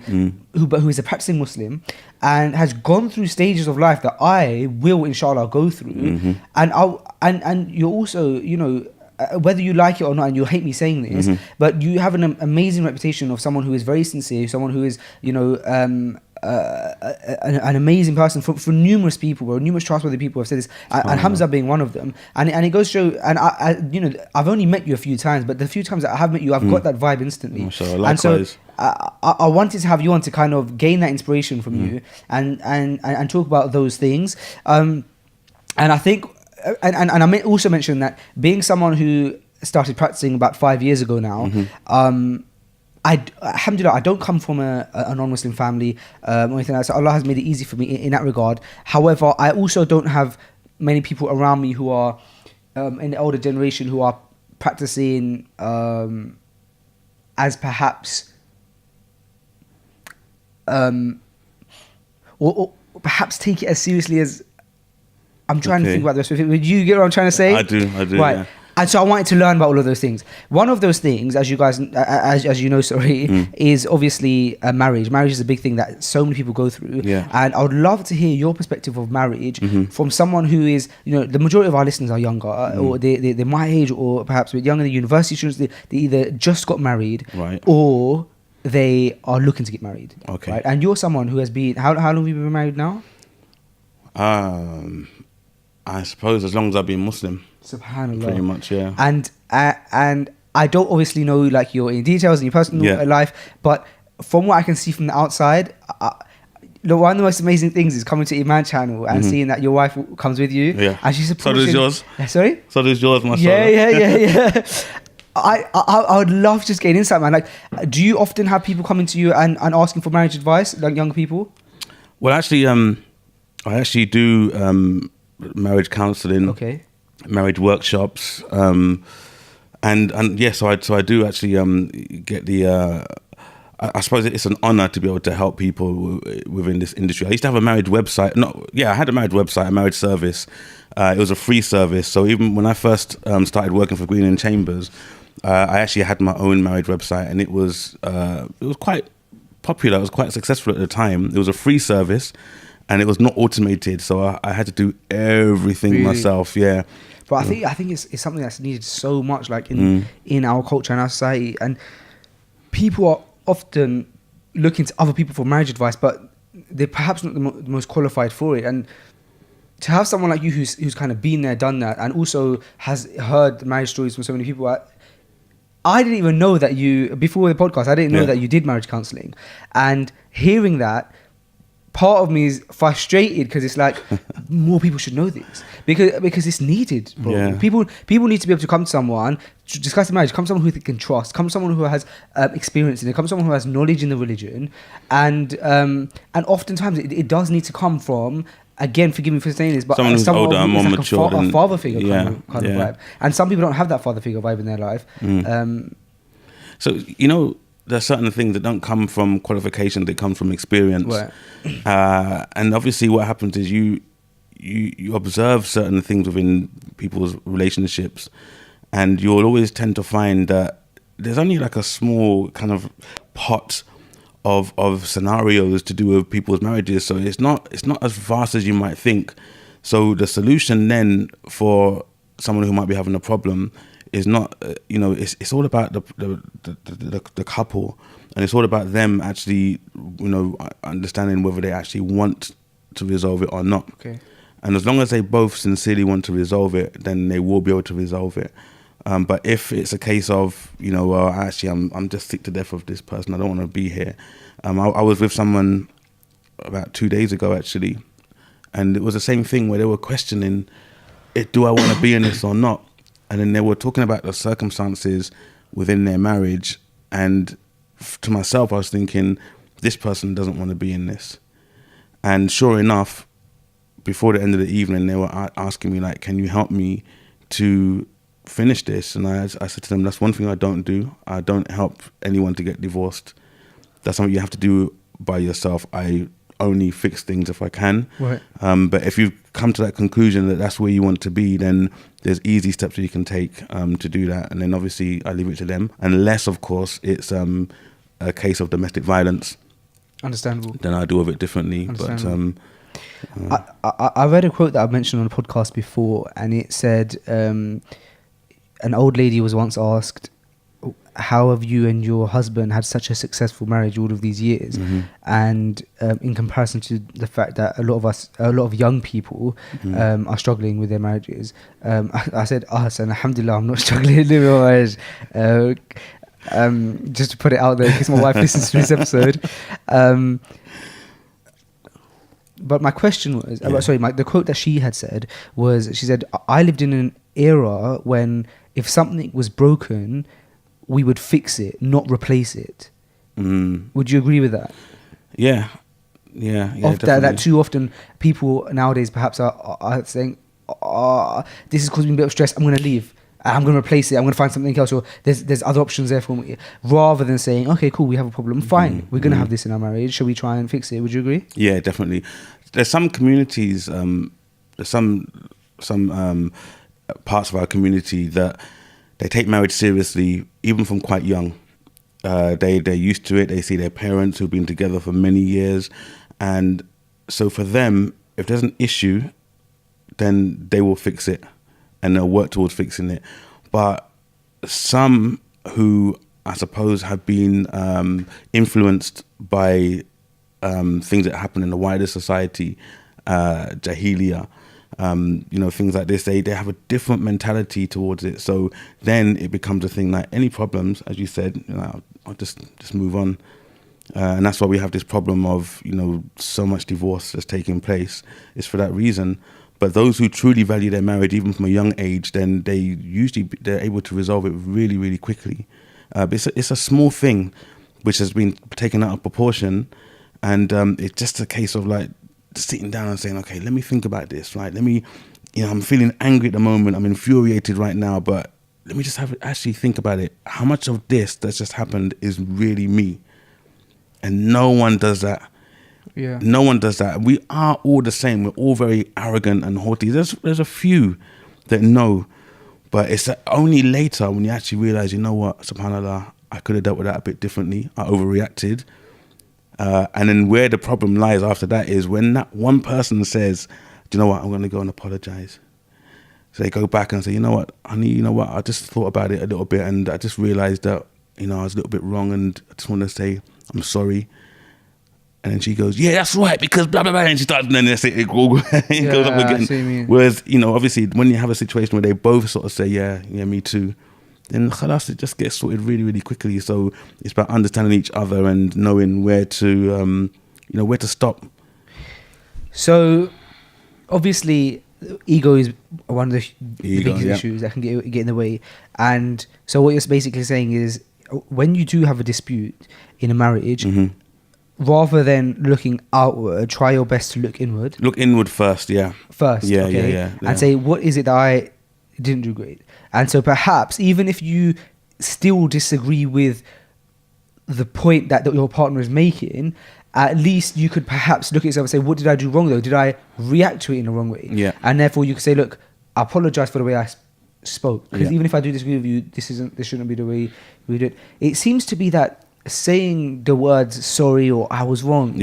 who is a practicing Muslim and has gone through stages of life that I will inshallah go through, and you're also, you know, whether you like it or not, and you'll hate me saying this, but you have an amazing reputation of someone who is very sincere, someone who is, you know, an amazing person for numerous people, or numerous trustworthy people have said this, and Hamza being one of them. And it goes to show, and I you know, I've only met you a few times, but the few times that I have met you, I've got that vibe instantly. And so I wanted to have you on to kind of gain that inspiration from you and talk about those things. And I think, and I may also mention that being someone who started practicing about 5 years ago now, alhamdulillah, I don't come from a non-Muslim family or anything like that, so Allah has made it easy for me in that regard. However, I also don't have many people around me who are in the older generation who are practicing as perhaps or perhaps take it as seriously as I'm trying to think about this. Would you get what I'm trying to say? I do. Right. Yeah. And so I wanted to learn about all of those things. One of those things, as you guys, as you know, is obviously marriage. Marriage is a big thing that so many people go through. Yeah. And I would love to hear your perspective of marriage from someone who is, the majority of our listeners are younger, or they're my age, or perhaps a bit younger. The university students, they either just got married, Right. or they are looking to get married. Okay. Right? And you're someone who has been, how long have you been married now? I suppose as long as I've been Muslim, Subhanallah. pretty much, yeah. And I don't obviously know like your in details in your personal life, but from what I can see from the outside, one of the most amazing things is coming to Iman channel and seeing that your wife comes with you. Yeah. And she's So does yours. Sorry? So does yours, my Yeah. I would love to just get insight, man. Like, do you often have people coming to you and asking for marriage advice, like young people? Well, actually, I actually do marriage counselling, marriage workshops, and yeah, so I do actually get the. I suppose it's an honor to be able to help people within this industry. I used to have a marriage website. I had a marriage website, a marriage service. It was a free service. So even when I first started working for Green and Chambers, I actually had my own marriage website, and it was quite popular. It was quite successful at the time. It was a free service, and it was not automated, so I had to do everything myself. Yeah. But I think it's something that's needed so much, like in our culture and our society, and people are often looking to other people for marriage advice, but they're perhaps not the most qualified for it. And to have someone like you who's kind of been there, done that, and also has heard marriage stories from so many people. I didn't even know that before the podcast, I didn't know that you did marriage counselling. And hearing that, part of me is frustrated because it's like more people should know this because it's needed, bro. Yeah. People need to be able to come to someone to discuss the marriage, come to someone who they can trust, come to someone who has experience in it, come to someone who has knowledge in the religion, and oftentimes it does need to come from, again, forgive me for saying this, but someone who's older and more mature, a father figure kind of yeah. vibe. And some people don't have that father figure vibe in their life. So there are certain things that don't come from qualification; they come from experience. Right. And obviously, what happens is you observe certain things within people's relationships, and you'll always tend to find that there's only like a small kind of pot of scenarios to do with people's marriages. So it's not as vast as you might think. So the solution then for someone who might be having a problem is not, it's all about the couple, and it's all about them actually, understanding whether they actually want to resolve it or not. Okay. And as long as they both sincerely want to resolve it, then they will be able to resolve it. But if it's a case of, actually I'm just sick to death of this person, I don't want to be here. I was with someone about 2 days ago actually, and it was the same thing where they were questioning, do I want to be in this or not? And then they were talking about the circumstances within their marriage. And to myself, I was thinking, this person doesn't want to be in this. And sure enough, before the end of the evening, they were asking me, like, can you help me to finish this? And I said to them, that's one thing I don't do. I don't help anyone to get divorced. That's something you have to do by yourself. I only fix things if I can. Right. But if you come to that conclusion that that's where you want to be, then there's easy steps that you can take to do that. And then obviously I leave it to them. Unless, of course, it's a case of domestic violence. Understandable. Then I deal with it differently. But I read a quote that I've mentioned on the podcast before, and it said, an old lady was once asked, how have you and your husband had such a successful marriage all of these years? Mm-hmm. And in comparison to the fact that a lot of young people are struggling with their marriages, I said us, and alhamdulillah, I'm not struggling with my marriage. Just to put it out there, in case my wife listens to this episode. But my question was, the quote that she had said was, she said, I lived in an era when if something was broken, we would fix it, not replace it. Would you agree with that? Yeah, that too often people nowadays perhaps are saying, this is causing me a bit of stress, I'm going to leave. I'm going to replace it. I'm going to find something else, or there's other options there for me. Rather than saying, okay, cool, we have a problem. Fine, we're going to have this in our marriage. Shall we try and fix it? Would you agree? Yeah, definitely. There's some communities, there's some parts of our community that they take marriage seriously, even from quite young. They're used to it. They see their parents who've been together for many years, and so for them, if there's an issue, then they will fix it, and they'll work towards fixing it. But some who I suppose have been influenced by things that happen in the wider society, jahiliyyah, things like this, they have a different mentality towards it. So then it becomes a thing like any problems, as you said, I'll just move on. And that's why we have this problem of, so much divorce that's taking place. It's for that reason. But those who truly value their marriage, even from a young age, then they're able to resolve it really, really quickly. But it's a small thing which has been taken out of proportion, and it's just a case of like sitting down and saying, okay, let me think about this, right? Let me, I'm feeling angry at the moment, I'm infuriated right now, but let me just actually think about it. How much of this that's just happened is really me? And no one does that. Yeah. No one does that. We are all the same. We're all very arrogant and haughty. There's a few that know, but it's only later when you actually realize, you know what, subhanAllah, I could have dealt with that a bit differently. I overreacted. And then where the problem lies after that is when that one person says, do you know what, I'm going to go and apologize. So they go back and say, you know what, honey, you know what, I just thought about it a little bit and I just realized that, I was a little bit wrong and I just want to say I'm sorry. And then she goes, yeah, that's right, because blah, blah, blah. And she starts, and then it goes up again. Whereas, obviously, when you have a situation where they both sort of say, yeah, me too, then khalas, it just gets sorted really, really quickly. So it's about understanding each other and knowing where to, where to stop. So, obviously, ego is one of the biggest issues that can get in the way. And so what you're basically saying is, when you do have a dispute in a marriage, rather than looking outward, try your best to look inward. Look inward first, yeah. Yeah. And say, what is it that I didn't do great? And so perhaps, even if you still disagree with the point that your partner is making, at least you could perhaps look at yourself and say, what did I do wrong though? Did I react to it in the wrong way? Yeah. And therefore you could say, look, I apologize for the way I spoke. Because even if I do disagree with you, this shouldn't be the way we do it. It seems to be that saying the words sorry or I was wrong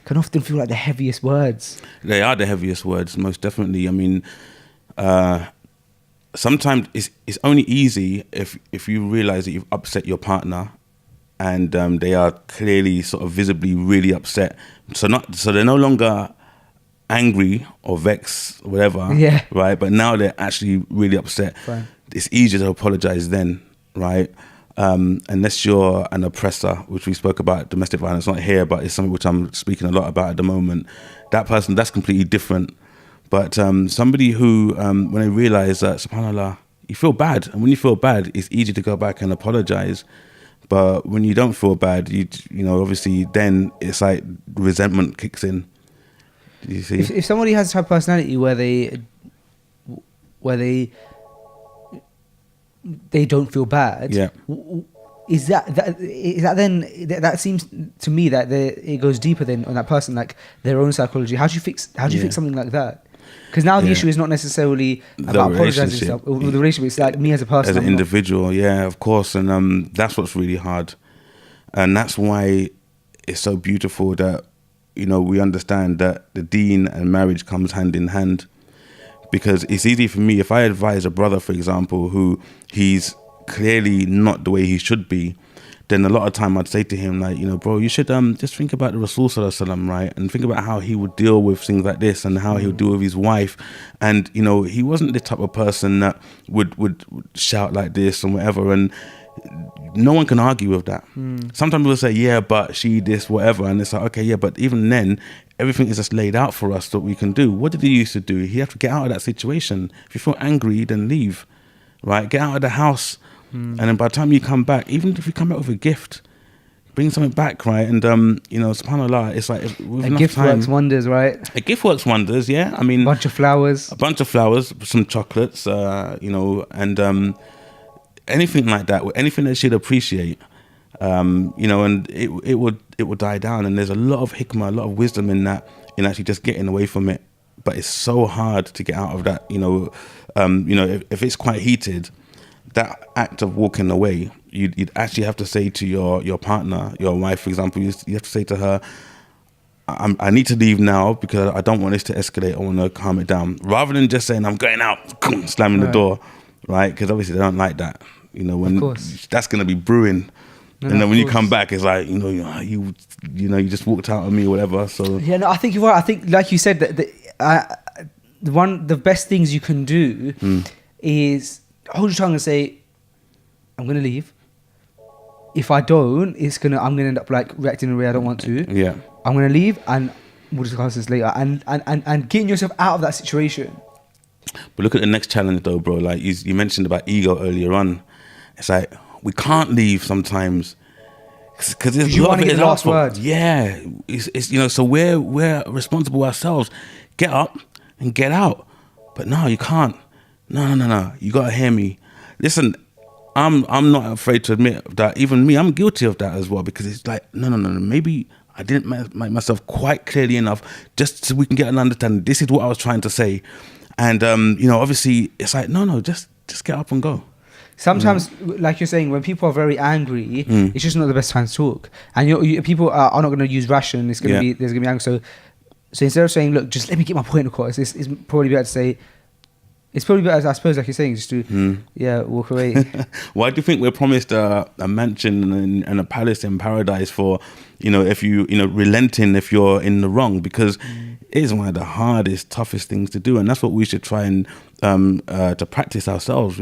can often feel like the heaviest words. They are the heaviest words, most definitely. I mean, sometimes it's only easy if you realize that you've upset your partner and they are clearly sort of visibly really upset. So they're no longer angry or vexed, whatever, right? But now they're actually really upset. Fine. It's easier to apologize then, right? Unless you're an oppressor, which we spoke about, domestic violence, not here, but it's something which I'm speaking a lot about at the moment. That person, that's completely different. But somebody who, when they realize that, subhanAllah, you feel bad. And when you feel bad, it's easy to go back and apologize. But when you don't feel bad, you obviously then it's like resentment kicks in. Do you see? If somebody has a type of personality where they don't feel bad, is that then that seems to me that it goes deeper than on that person, like their own psychology. How do you fix something like that? Because now the issue is not necessarily about apologizing yourself or the relationship. It's like me as a person, as an individual. Yeah, of course. And that's what's really hard, and that's why it's so beautiful that we understand that the Deen and marriage comes hand in hand. Because it's easy for me, if I advise a brother, for example, who he's clearly not the way he should be, then a lot of time I'd say to him, like, bro, you should just think about the Rasul Sallallahu Alaihi Wasallam, right? And think about how he would deal with things like this and how he would deal with his wife. And, he wasn't the type of person that would shout like this and whatever. And no one can argue with that. Sometimes we'll say, yeah, but she this, whatever. And it's like, okay, yeah, but even then, everything is just laid out for us that we can do. What did he used to do? He had to get out of that situation. If you feel angry, then leave, right? Get out of the house. And then by the time you come back, even if you come back with a gift, bring something back, right? And, subhanAllah, it's like... A gift works wonders, right? A gift works wonders, yeah. I mean... A bunch of flowers, some chocolates, and anything like that, anything that she'd appreciate. And it would die down. And there's a lot of hikmah, a lot of wisdom in that, in actually just getting away from it. But it's so hard to get out of that, if it's quite heated, that act of walking away, you'd actually have to say to your partner, your wife, for example, you have to say to her, I need to leave now because I don't want this to escalate. I want to calm it down. Rather than just saying, I'm going out, slamming the door, right? Because obviously they don't like that. When that's going to be brewing. And then when you come back, it's like, you just walked out on me or whatever. So yeah, no, I think you're right. I think, like you said, that the best things you can do is hold your tongue and say, I'm going to leave. If I don't, I'm going to end up like reacting in a way I don't want to. Yeah. I'm going to leave and we'll discuss this later. And getting yourself out of that situation. But look at the next challenge though, bro. Like you mentioned about ego earlier on. It's like, we can't leave sometimes. Because you want to get the last word. Yeah. It's so we're responsible ourselves. Get up and get out. But no, you can't. No. You got to hear me. Listen, I'm not afraid to admit that even me, I'm guilty of that as well, because it's like, no. Maybe I didn't make myself quite clearly enough just so we can get an understanding. This is what I was trying to say. And, obviously it's like, no, just get up and go. Sometimes, like you're saying, when people are very angry, it's just not the best time to talk. And people are not going to use ration. There's going to be anger. So instead of saying, look, just let me get my point across, it's probably better to say, it's probably better, I suppose, like you're saying, just to, walk away. Why do you think we're promised a mansion and a palace in paradise for, if you, relenting if you're in the wrong? Because it is one of the hardest, toughest things to do. And that's what we should try and to practice ourselves.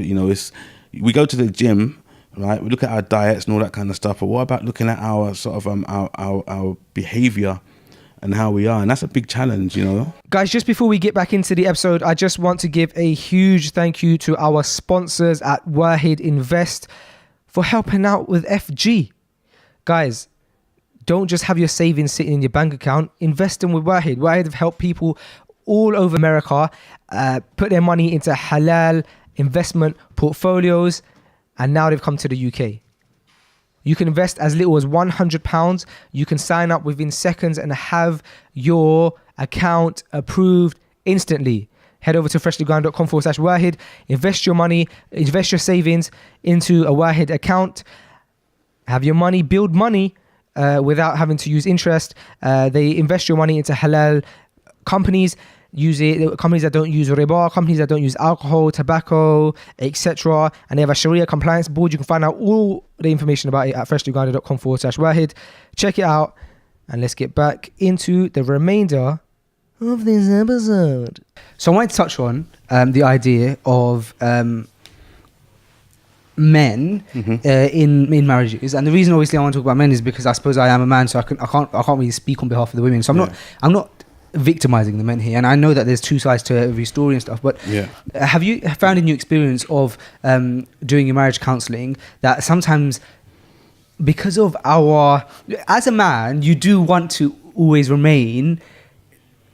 We go to the gym, right? We look at our diets and all that kind of stuff. But what about looking at our sort of our behavior and how we are? And that's a big challenge, Guys, just before we get back into the episode, I just want to give a huge thank you to our sponsors at Wahid Invest for helping out with FG. Guys, don't just have your savings sitting in your bank account. Invest them with Wahid. Wahid have helped people all over America put their money into halal investment portfolios, and now they've come to the UK. You can invest as little as £100. You can sign up within seconds and have your account approved instantly. Head over to freshlyground.com/Wahid. Invest your money, invest your savings into a Wahid account. Have your money build money without having to use interest. They invest your money into halal companies. Companies that don't use riba, companies that don't use alcohol, tobacco, etc. And they have a Sharia compliance board. You can find out all the information about it at freshlygrounded.com/Wahid. Check it out, and let's get back into the remainder of this episode. So I wanted to touch on the idea of men in marriages, and the reason obviously I want to talk about men is because I suppose I am a man, so I can't really speak on behalf of the women. So I'm not victimizing the men here, and I know that there's two sides to every story and stuff, but have you found in your experience of doing your marriage counselling that sometimes, because of as a man, you do want to always remain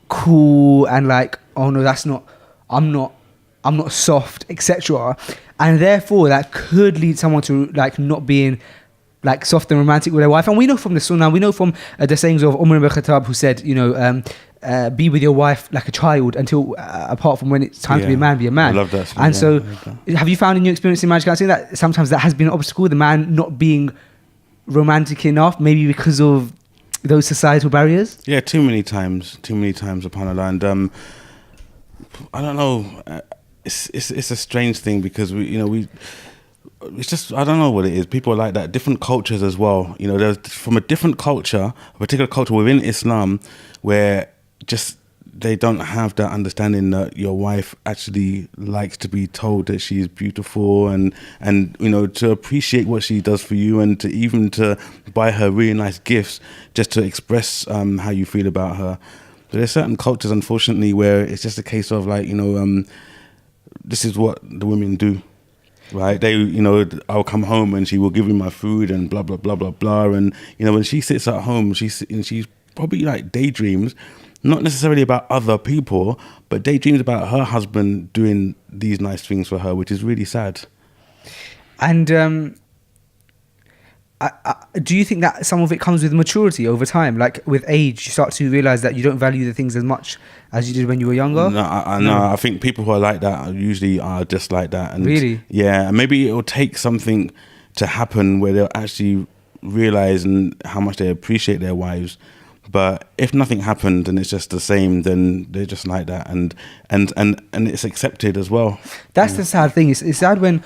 cool and like, oh no, I'm not soft, etc., and therefore that could lead someone to like not being like soft and romantic with their wife? And we know from the Sunnah, we know from the sayings of Umar ibn Khattab, who said, be with your wife like a child until, apart from when it's time to be a man, be a man. I love that. And so, have you found in your experience in marriage counselling that sometimes that has been an obstacle, the man not being romantic enough, maybe because of those societal barriers? Yeah, too many times, subhanAllah. And I don't know. It's a strange thing because it's just, I don't know what it is. People are like that. Different cultures as well. There's from a different culture, a particular culture within Islam, where just they don't have that understanding that your wife actually likes to be told that she's beautiful and to appreciate what she does for you, and to buy her really nice gifts just to express how you feel about her. But there's certain cultures, unfortunately, where it's just a case of like, this is what the women do. Right, I'll come home and she will give me my food and blah blah blah blah blah. And when she sits at home, she's probably like daydreams, not necessarily about other people, but daydreams about her husband doing these nice things for her, which is really sad. And do you think that some of it comes with maturity over time? Like with age, you start to realize that you don't value the things as much as you did when you were younger? No, I think people who are like that usually are just like that. And Really? Yeah, and maybe it'll take something to happen where they'll actually realize how much they appreciate their wives. But if nothing happened and it's just the same, then they're just like that, and it's accepted as well. That's the sad thing. It's sad when,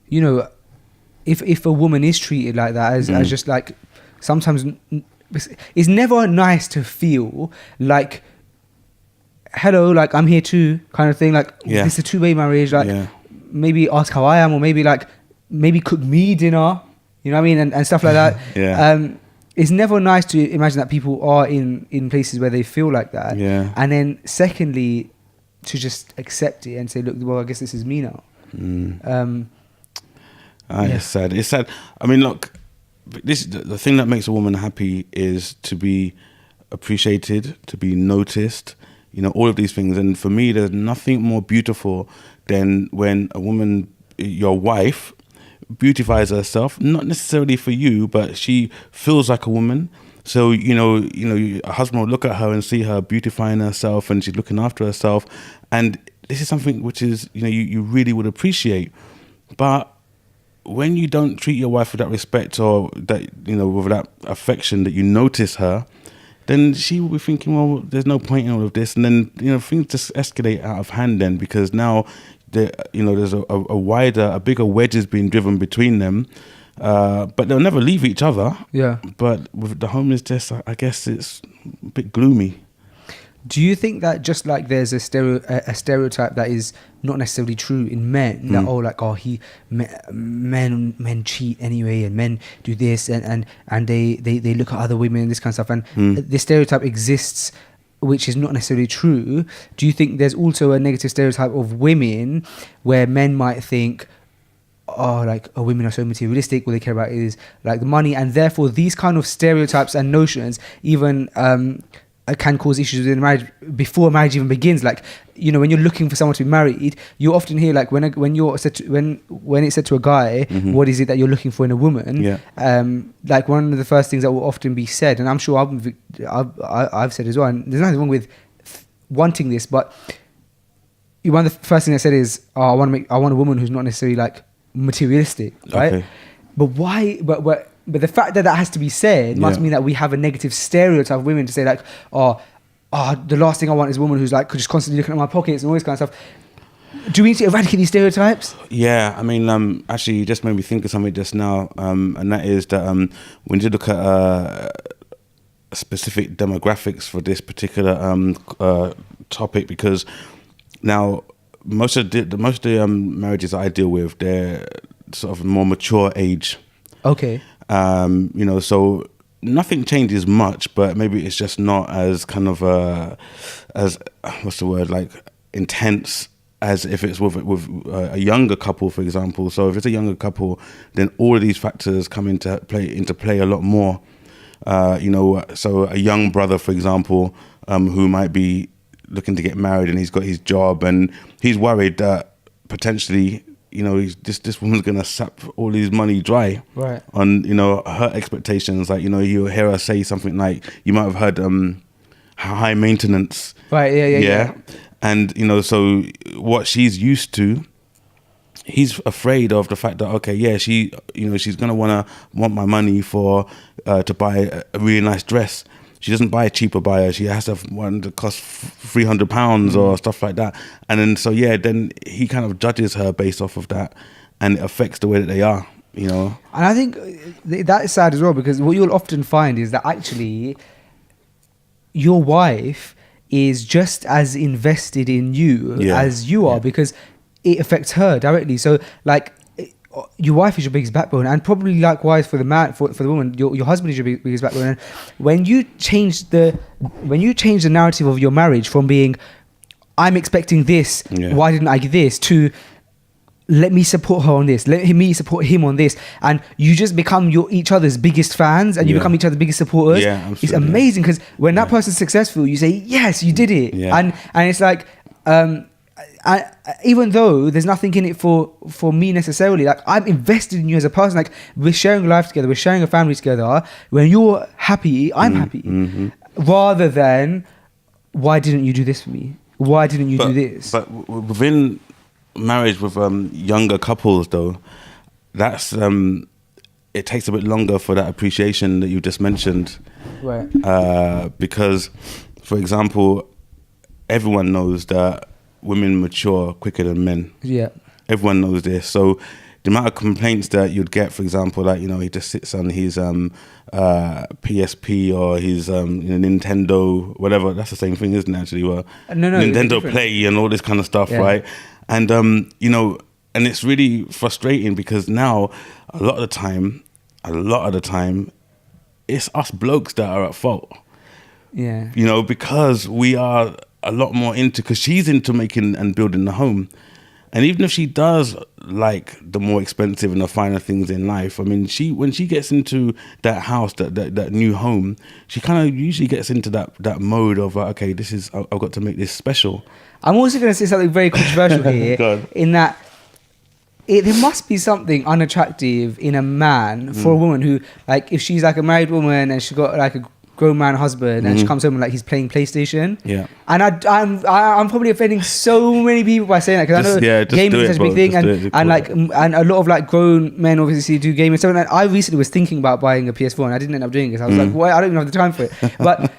you know, if a woman is treated like that as just like, sometimes it's never nice to feel like, hello, like I'm here too, kind of thing. Like this is a two-way marriage. Like maybe ask how I am, or maybe cook me dinner. You know what I mean, and stuff like that. It's never nice to imagine that people are in places where they feel like that. Yeah. And then secondly, to just accept it and say, look, well, I guess this is me now. It's sad. It's sad. I mean, look, the thing that makes a woman happy is to be appreciated, to be noticed, you know, all of these things. And for me, there's nothing more beautiful than when a woman, your wife, beautifies herself, not necessarily for you, but she feels like a woman. So, you know, a husband will look at her and see her beautifying herself, and she's looking after herself. And this is something which is, you know, you really would appreciate. But when you don't treat your wife with that respect, or that, you know, with that affection, that you notice her, then she will be thinking, well, there's no point in all of this. And then, you know, things just escalate out of hand then, because now, there's a bigger wedge is being driven between them, but they'll never leave each other. Yeah. But with the home is just, I guess it's a bit gloomy. Do you think that just like there's a stereotype that is not necessarily true in men, that men cheat anyway, and men do this, and they look at other women and this kind of stuff, and this stereotype exists, which is not necessarily true? Do you think there's also a negative stereotype of women where men might think, women are so materialistic, what they care about is like the money, and therefore these kind of stereotypes and notions even can cause issues within marriage before marriage even begins? Like, you know, when you're looking for someone to be married, you often hear like when it's said to a guy, what is it that you're looking for in a woman? Like one of the first things that will often be said, and I'm sure I've said as well, and there's nothing wrong with wanting this, but one of the first things I said is, I want a woman who's not necessarily like materialistic, right? Okay. But why? But the fact that has to be said must mean that we have a negative stereotype of women to say like, the last thing I want is a woman who's like just constantly looking at my pockets and all this kind of stuff. Do we need to eradicate these stereotypes? Yeah, I mean, actually, you just made me think of something just now, and that is that when you look at specific demographics for this particular topic, because now most of the marriages I deal with, they're sort of more mature age. Okay. You know, so nothing changes much, but maybe it's just not as kind of as what's the word, like intense as if it's with a younger couple, for example. So if it's a younger couple, then all of these factors come into play a lot more. You know, so a young brother, for example, who might be looking to get married, and he's got his job, and he's worried that potentially, you know, this woman's gonna sap all his money dry, right? On, you know, her expectations. Like, you know, you hear her say something like, you might have heard high maintenance, right? Yeah. And, you know, so what she's used to, he's afraid of the fact that, okay, yeah, she's gonna want my money for to buy a really nice dress. She doesn't buy a cheaper buyer. She has to have one that costs £300 or stuff like that. And then, so yeah, then he kind of judges her based off of that, and it affects the way that they are, you know. And I think that is sad as well, because what you'll often find is that actually your wife is just as invested in you as you are, because it affects her directly. So like, your wife is your biggest backbone, and probably likewise for the man, for the woman, your husband is your biggest backbone. And when you change the narrative of your marriage from being, I'm expecting this, why didn't I get this, to let me support her on this, let me support him on this, and you just become each other's biggest fans, and you become each other's biggest supporters. It's amazing, because when that person's successful, you say, yes, you did it. And it's like, even though there's nothing in it for me necessarily, like I'm invested in you as a person. Like we're sharing a life together, we're sharing a family together. When you're happy, I'm happy. Rather than, why didn't you do this for me? Why didn't you do this? But within marriage with younger couples, though, that's it takes a bit longer for that appreciation that you just mentioned, Right. because, for example, everyone knows that women mature quicker than men. Yeah. Everyone knows this. So the amount of complaints that you'd get, for example, like, you know, he just sits on his PSP or his Nintendo, whatever. That's the same thing, isn't it, actually? Well, No, Nintendo different. Play and all this kind of stuff, Yeah. right? And, you know, and it's really frustrating because now a lot of the time, it's us blokes that are at fault. Yeah. You know, because we are a lot more into, because she's into making and building the home. And even if she does like the more expensive and the finer things in life, I mean, when she gets into that house, that new home, she kind of usually gets into that mode of like, okay, I've got to make this special. I'm also going to say something very controversial here, Go on. in that there must be something unattractive in a man for a woman who, like, if she's like a married woman and she's got like a grown man husband and she comes home and like he's playing PlayStation. Yeah. And I'm probably offending so many people by saying that, because I know Just gaming do is it, such a big bro. thing, Just do it. and like and a lot of like grown men obviously do gaming. So I recently was thinking about buying a PS4 and I didn't end up doing it. I was like, well, I don't even have the time for it. But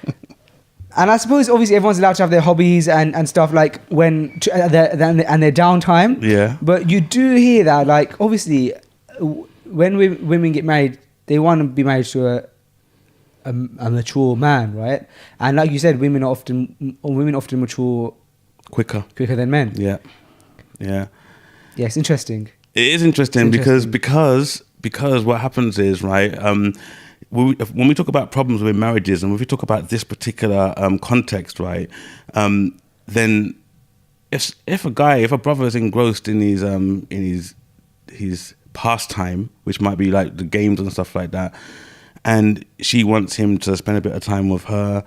and I suppose obviously everyone's allowed to have their hobbies and stuff, like when and their downtime. Yeah. But you do hear that, like, obviously when women get married, they want to be married to a mature man, right? And like you said, women often mature Quicker. than men. Yeah. Yeah, it's interesting. It is interesting, It's interesting. because what happens is, right, when we talk about problems with marriages and when we talk about this particular context, right, then if a brother is engrossed in his pastime, which might be like the games and stuff like that, and she wants him to spend a bit of time with her,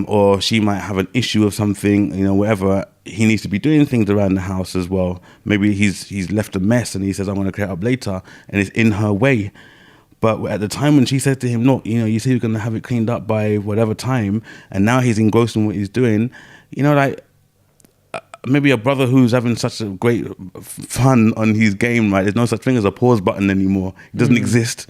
or she might have an issue of something, you know, whatever, he needs to be doing things around the house as well. Maybe he's left a mess and he says, I'm going to clear it up later, and it's in her way. But at the time when she said to him, no, you know, you said you're going to have it cleaned up by whatever time, and now he's engrossed in what he's doing, you know, like, maybe a brother who's having such a great fun on his game, right? There's no such thing as a pause button anymore. It doesn't exist.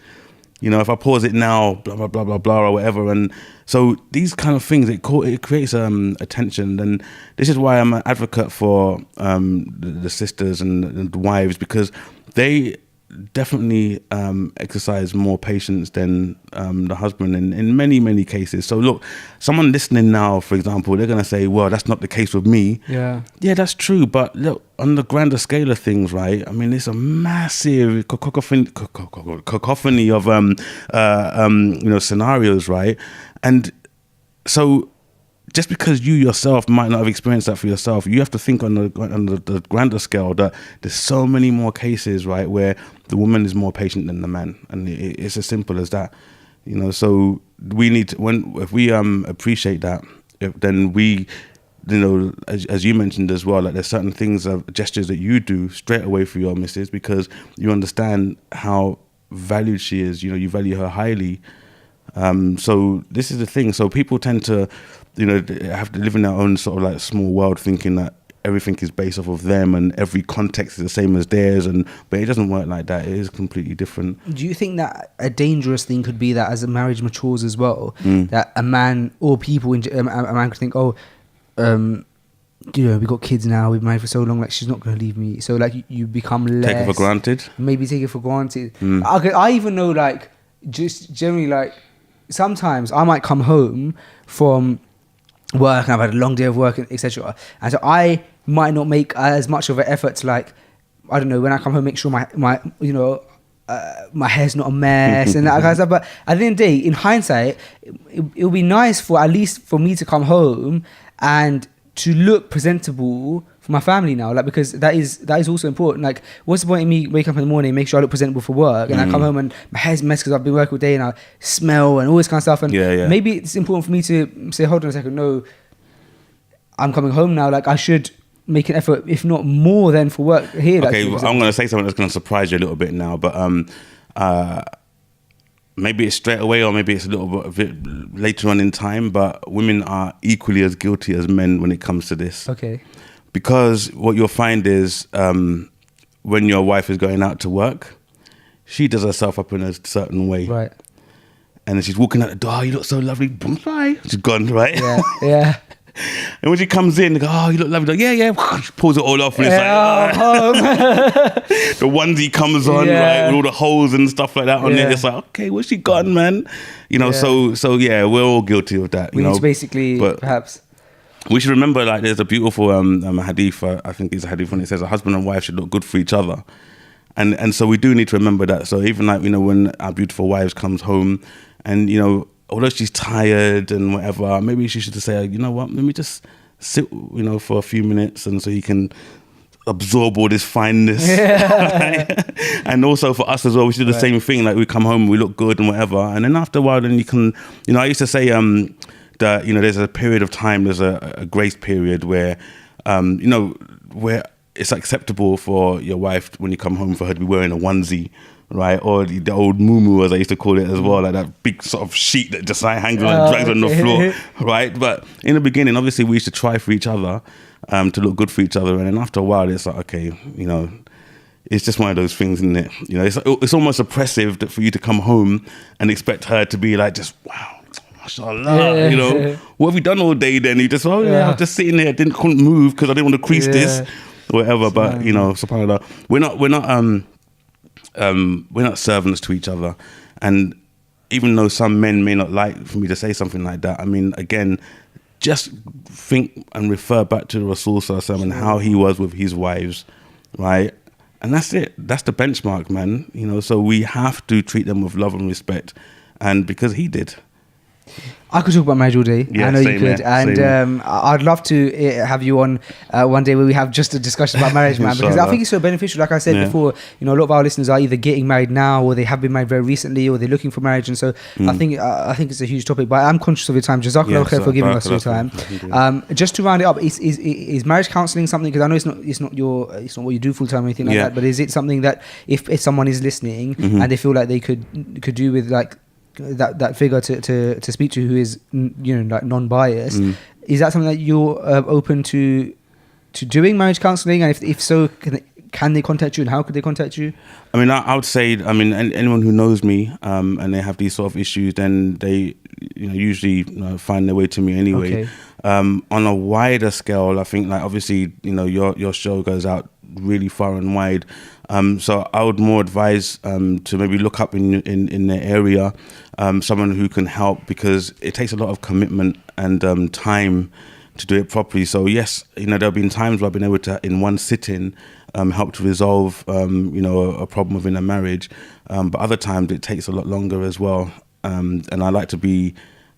You know, if I pause it now, blah, blah, blah, blah, blah, or whatever. And so these kind of things, it creates attention. And this is why I'm an advocate for the sisters and the wives, because they definitely exercise more patience than the husband in many, many cases. So look, someone listening now, for example, they're going to say, well, that's not the case with me. Yeah, that's true. But look, on the grander scale of things, right, I mean, it's a massive cacophony of you know, scenarios, right? And so just because you yourself might not have experienced that for yourself, you have to think on the grander scale that there's so many more cases, right, where the woman is more patient than the man, and it's as simple as that, you know. So we need to, if we appreciate that, then we, you know, as you mentioned as well, like there's certain things, gestures that you do straight away for your missus because you understand how valued she is. You know, you value her highly. So this is the thing. So people tend to, you know, have to live in their own sort of like small world, thinking that everything is based off of them and every context is the same as theirs, but it doesn't work like that. It is completely different. Do you think that a dangerous thing could be that as a marriage matures as well, that a man or people, a man could think, oh, you know, we got kids now, we've been married for so long, like she's not going to leave me. So like you become less. Take it for granted. Maybe take it for granted. I even know, like, just generally, like, sometimes I might come home from work and I've had a long day of work, etc. And so I might not make as much of an effort to, like, I don't know, when I come home, make sure my you know, my hair's not a mess and that kind of stuff. But at the end of the day, in hindsight, it'll be nice for at least for me to come home and to look presentable for my family now, like, because that is also important. Like, what's the point in me wake up in the morning, make sure I look presentable for work, and I come home and my hair's messed because I've been working all day and I smell and all this kind of stuff. And maybe it's important for me to say, hold on a second, no, I'm coming home now. Like, I should make an effort, if not more than for work here. Like, Okay, for well, example. I'm going to say something that's going to surprise you a little bit now, but maybe it's straight away or maybe it's a bit later on in time, but women are equally as guilty as men when it comes to this. Okay. Because what you'll find is when your wife is going out to work, she does herself up in a certain way. Right. And then she's walking out the door, oh, you look so lovely, boom, bye. She's gone, right? Yeah. Yeah. And when she comes in, they go, oh, you look lovely. Like, yeah. She pulls it all off. And it's like, the onesie comes on, right, with all the holes and stuff like that on it. It's like, okay, where's she gone, man? You know, so yeah, we're all guilty of that. We you need know, to basically, but perhaps. we should remember, like, there's a beautiful hadith, I think it's a hadith, when it says a husband and wife should look good for each other. And so we do need to remember that. So even like, you know, when our beautiful wives comes home and, you know, although she's tired and whatever, maybe she should just say, you know what, let me just sit, you know, for a few minutes and so you can absorb all this fineness. Right? And also for us as well, we should do the same thing. Like we come home, we look good and whatever. And then after a while, then you can, you know, I used to say that, you know, there's a period of time, there's a grace period where, you know, where it's acceptable for your wife when you come home for her to be wearing a onesie, right? Or the old muumuu, as I used to call it as well, like that big sort of sheet that just like hangs on and drags on the floor, right? But in the beginning, obviously, we used to try for each other to look good for each other. And then after a while, it's like, okay, you know, it's just one of those things, isn't it? You know, it's almost oppressive that for you to come home and expect her to be like, just, wow, mashallah, you know, what have you done all day then? You just, I'm just sitting there, couldn't move because I didn't want to crease this. Whatever, but you know, subhanallah, we're not servants to each other, and even though some men may not like for me to say something like that, I mean, again, just think and refer back to the Rasul Sallallahu Alaihi Wasallam and how he was with his wives, right? And that's it. That's the benchmark, man. You know, so we have to treat them with love and respect, and because he did. I could talk about marriage all day. Yeah, I know you same could. here, And I'd love to have you on one day where we have just a discussion about marriage, man. Because I think it's so beneficial. Like I said before, you know, a lot of our listeners are either getting married now or they have been married very recently or they're looking for marriage. And so I think it's a huge topic. But I'm conscious of your time. Jazakallah khair for giving us your time. Just to round it up, is marriage counselling something? Because I know it's not what you do full time or anything like that. But is it something that if someone is listening and they feel like they could do with like that figure to speak to who is, you know, like non-biased, is that something that you're open to doing, marriage counselling? And if so, can they contact you, and how could they contact you? I mean, I would say, I mean, anyone who knows me and they have these sort of issues, then they, you know, usually find their way to me anyway. Okay. On a wider scale, I think, like, obviously, you know, your show goes out really far and wide. So I would more advise to maybe look up in their area someone who can help, because it takes a lot of commitment and time to do it properly. So yes, you know, there have been times where I've been able to, in one sitting, help to resolve, you know, a problem within a marriage. But other times it takes a lot longer as well. And I like to be,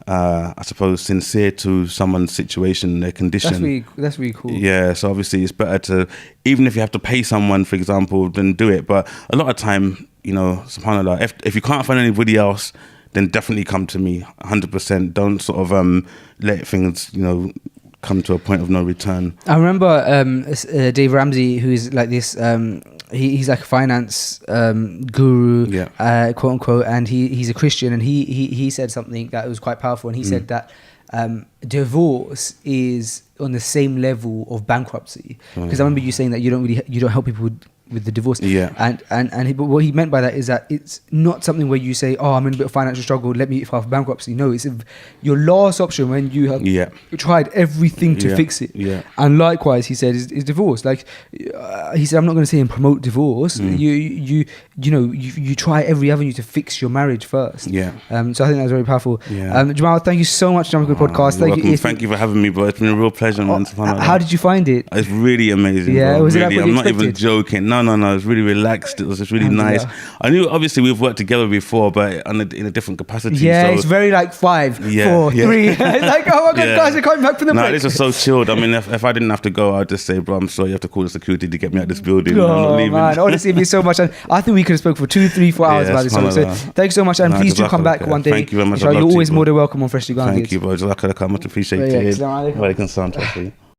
I suppose, sincere to someone's situation, their condition. That's really cool. Yeah, so obviously it's better to, even if you have to pay someone, for example, then do it. But a lot of time, you know, subhanAllah, if you can't find anybody else, then definitely come to me, 100%. Don't sort of let things, you know, come to a point of no return. I remember Dave Ramsey, who is like this, he's like a finance guru, quote unquote, and he's a Christian, and he said something that was quite powerful, and he said that divorce is on the same level of bankruptcy. Because I remember you saying that you don't help people with the divorce. But what he meant by that is that it's not something where you say, oh, I'm in a bit of financial struggle, let me file for bankruptcy. No, it's your last option when you have tried everything to fix it. And likewise, he said, is divorce. Like he said, I'm not going to say and promote divorce. You try every avenue to fix your marriage first. So I think that was very powerful. Jamaal, thank you so much for coming to the podcast. Thank you for having me, bro. It's been a real pleasure, man. How did you find it? It's really amazing. Bro. Was it like what you I'm expected? not even joking. No. It was really relaxed. It was just really nice. I knew, obviously, we've worked together before, but in a different capacity. Yeah, so it's very like 5, 4, 3. It's like, oh my God, guys are coming back from the break. No, this was so chilled. I mean, if I didn't have to go, I'd just say, bro, I'm sorry, you have to call the security to get me out of this building. Oh, I'm not leaving. Man, honestly, it'd be so much. And I think we could have spoken for 2, 3, 4 hours about this. So thanks so much, and please do come back one day. Thank you very much. You're always more than welcome on Freshly Grounded. Thank you, bro. Jazakallah, much appreciated. Assalamu alaikum. Wa alaikum salam.